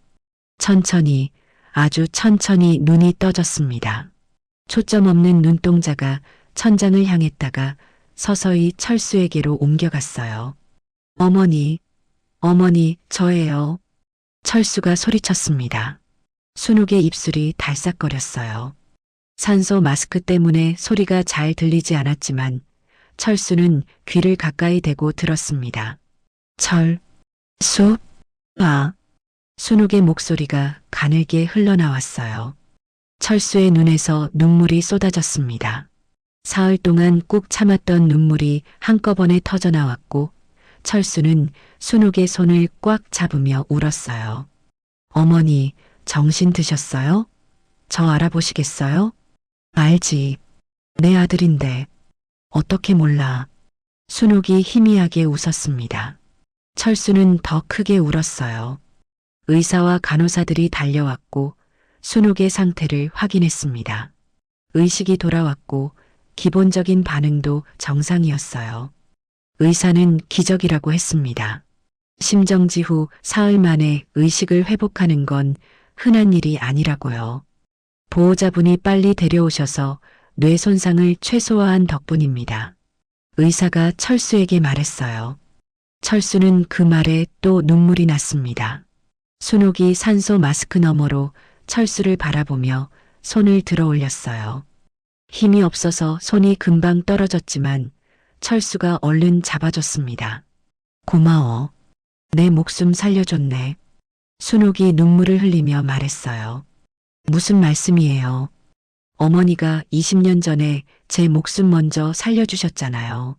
천천히, 아주 천천히 눈이 떠졌습니다. 초점 없는 눈동자가 천장을 향했다가 서서히 철수에게로 옮겨갔어요. 어머니, 어머니, 저예요. 철수가 소리쳤습니다. 순옥의 입술이 달싹거렸어요. 산소 마스크 때문에 소리가 잘 들리지 않았지만 철수는 귀를 가까이 대고 들었습니다. 순옥의 목소리가 가늘게 흘러나왔어요. 철수의 눈에서 눈물이 쏟아졌습니다. 사흘 동안 꾹 참았던 눈물이 한꺼번에 터져나왔고 철수는 순옥의 손을 꽉 잡으며 울었어요. 어머니, 정신 드셨어요? 저 알아보시겠어요? 알지. 내 아들인데. 어떻게 몰라. 순옥이 희미하게 웃었습니다. 철수는 더 크게 울었어요. 의사와 간호사들이 달려왔고 순옥의 상태를 확인했습니다. 의식이 돌아왔고 기본적인 반응도 정상이었어요. 의사는 기적이라고 했습니다. 심정지 후 사흘 만에 의식을 회복하는 건 흔한 일이 아니라고요. 보호자분이 빨리 데려오셔서 뇌 손상을 최소화한 덕분입니다. 의사가 철수에게 말했어요. 철수는 그 말에 또 눈물이 났습니다. 순옥이 산소 마스크 너머로 철수를 바라보며 손을 들어 올렸어요. 힘이 없어서 손이 금방 떨어졌지만 철수가 얼른 잡아줬습니다. 고마워. 내 목숨 살려줬네. 순옥이 눈물을 흘리며 말했어요. 무슨 말씀이에요? 어머니가 20년 전에 제 목숨 먼저 살려주셨잖아요.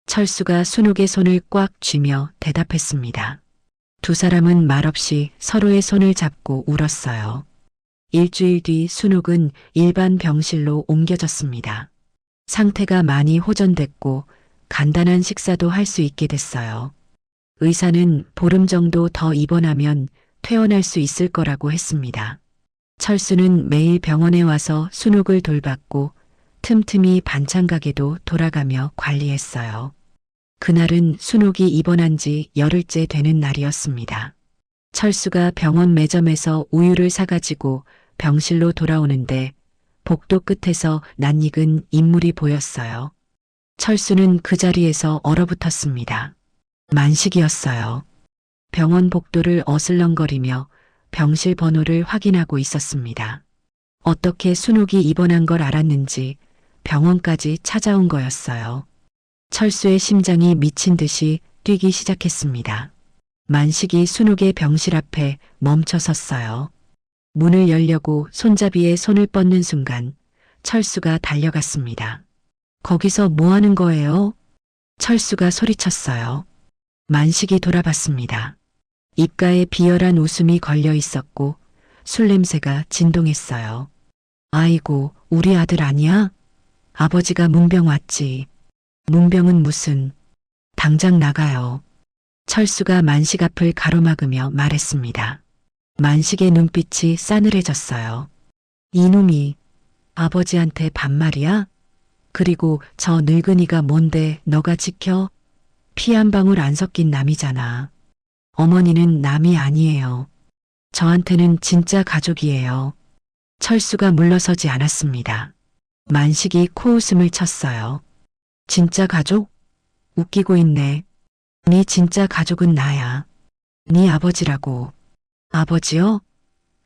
철수가 순옥의 손을 꽉 쥐며 대답했습니다. 두 사람은 말없이 서로의 손을 잡고 울었어요. 일주일 뒤 순옥은 일반 병실로 옮겨졌습니다. 상태가 많이 호전됐고 간단한 식사도 할 수 있게 됐어요. 의사는 보름 정도 더 입원하면 퇴원할 수 있을 거라고 했습니다. 철수는 매일 병원에 와서 순옥을 돌봤고 틈틈이 반찬 가게도 돌아가며 관리했어요. 그날은 순옥이 입원한 지 열흘째 되는 날이었습니다. 철수가 병원 매점에서 우유를 사가지고 병실로 돌아오는데 복도 끝에서 낯익은 인물이 보였어요. 철수는 그 자리에서 얼어붙었습니다. 만식이었어요. 병원 복도를 어슬렁거리며 병실 번호를 확인하고 있었습니다. 어떻게 순옥이 입원한 걸 알았는지 병원까지 찾아온 거였어요. 철수의 심장이 미친 듯이 뛰기 시작했습니다. 만식이 순옥의 병실 앞에 멈춰 섰어요. 문을 열려고 손잡이에 손을 뻗는 순간 철수가 달려갔습니다. 거기서 뭐 하는 거예요? 철수가 소리쳤어요. 만식이 돌아봤습니다. 입가에 비열한 웃음이 걸려 있었고 술 냄새가 진동했어요. 아이고, 우리 아들 아니야? 아버지가 문병 왔지. 문병은 무슨. 당장 나가요. 철수가 만식 앞을 가로막으며 말했습니다. 만식의 눈빛이 싸늘해졌어요. 이놈이 아버지한테 반말이야? 그리고 저 늙은이가 뭔데 너가 지켜? 피 한 방울 안 섞인 남이잖아. 어머니는 남이 아니에요. 저한테는 진짜 가족이에요. 철수가 물러서지 않았습니다. 만식이 코웃음을 쳤어요. 진짜 가족? 웃기고 있네. 네 진짜 가족은 나야. 네 아버지라고. 아버지요?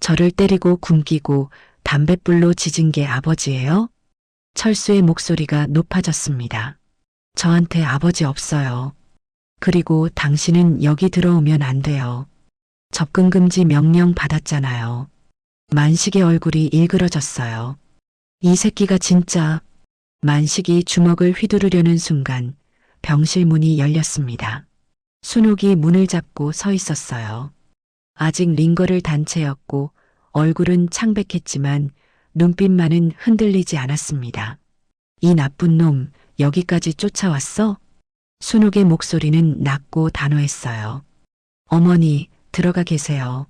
저를 때리고 굶기고 담뱃불로 지진 게 아버지예요? 철수의 목소리가 높아졌습니다. 저한테 아버지 없어요. 그리고 당신은 여기 들어오면 안 돼요. 접근 금지 명령 받았잖아요. 만식의 얼굴이 일그러졌어요. 이 새끼가 진짜. 만식이 주먹을 휘두르려는 순간 병실 문이 열렸습니다. 순옥이 문을 잡고 서 있었어요. 아직 링거를 단 채였고 얼굴은 창백했지만 눈빛만은 흔들리지 않았습니다. 이 나쁜 놈 여기까지 쫓아왔어? 순옥의 목소리는 낮고 단호했어요. 어머니 들어가 계세요.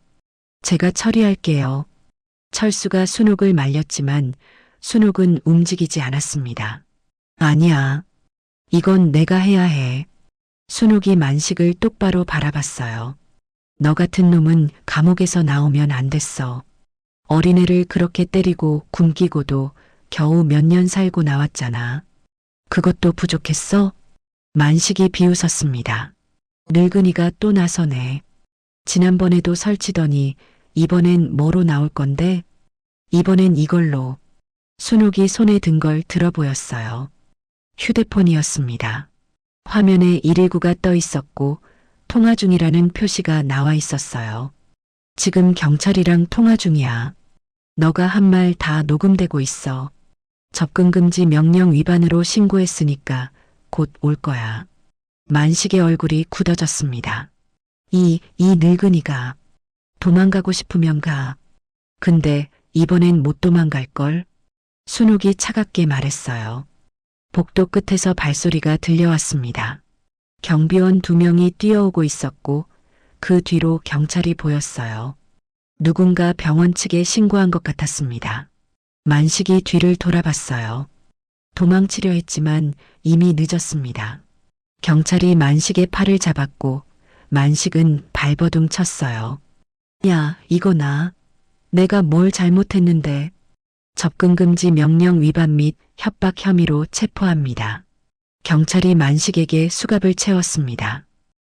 제가 처리할게요. 철수가 순옥을 말렸지만 순옥은 움직이지 않았습니다. 아니야. 이건 내가 해야 해. 순옥이 만식을 똑바로 바라봤어요. 너 같은 놈은 감옥에서 나오면 안 됐어. 어린애를 그렇게 때리고 굶기고도 겨우 몇 년 살고 나왔잖아. 그것도 부족했어? 만식이 비웃었습니다. 늙은이가 또 나서네. 지난번에도 설치더니 이번엔 뭐로 나올 건데? 이번엔 이걸로. 순옥이 손에 든 걸 들어 보였어요. 휴대폰이었습니다. 화면에 119가 떠 있었고 통화 중이라는 표시가 나와 있었어요. 지금 경찰이랑 통화 중이야. 너가 한 말 다 녹음되고 있어. 접근 금지 명령 위반으로 신고했으니까 곧 올 거야. 만식의 얼굴이 굳어졌습니다. 이 늙은이가 도망가고 싶으면 가. 근데 이번엔 못 도망갈걸? 순옥이 차갑게 말했어요. 복도 끝에서 발소리가 들려왔습니다. 경비원 2명이 뛰어오고 있었고 그 뒤로 경찰이 보였어요. 누군가 병원 측에 신고한 것 같았습니다. 만식이 뒤를 돌아봤어요. 도망치려 했지만 이미 늦었습니다. 경찰이 만식의 팔을 잡았고 만식은 발버둥 쳤어요. 야, 이거 나. 내가 뭘 잘못했는데. 접근 금지 명령 위반 및 협박 혐의로 체포합니다. 경찰이 만식에게 수갑을 채웠습니다.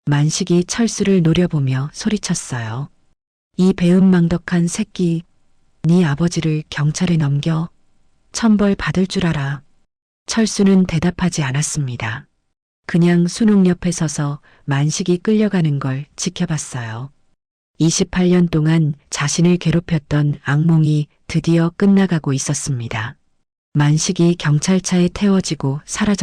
만식이 철수를 노려보며 소리쳤어요. 이 배은망덕한 새끼, 네 아버지를 경찰에 넘겨. 천벌 받을 줄 알아. 철수는 대답하지 않았습니다. 그냥 순옥 옆에 서서 만식이 끌려가는 걸 지켜봤어요. 28년 동안 자신을 괴롭혔던 악몽이 드디어 끝나가고 있었습니다. 만식이 경찰차에 태워지고 사라졌습니다.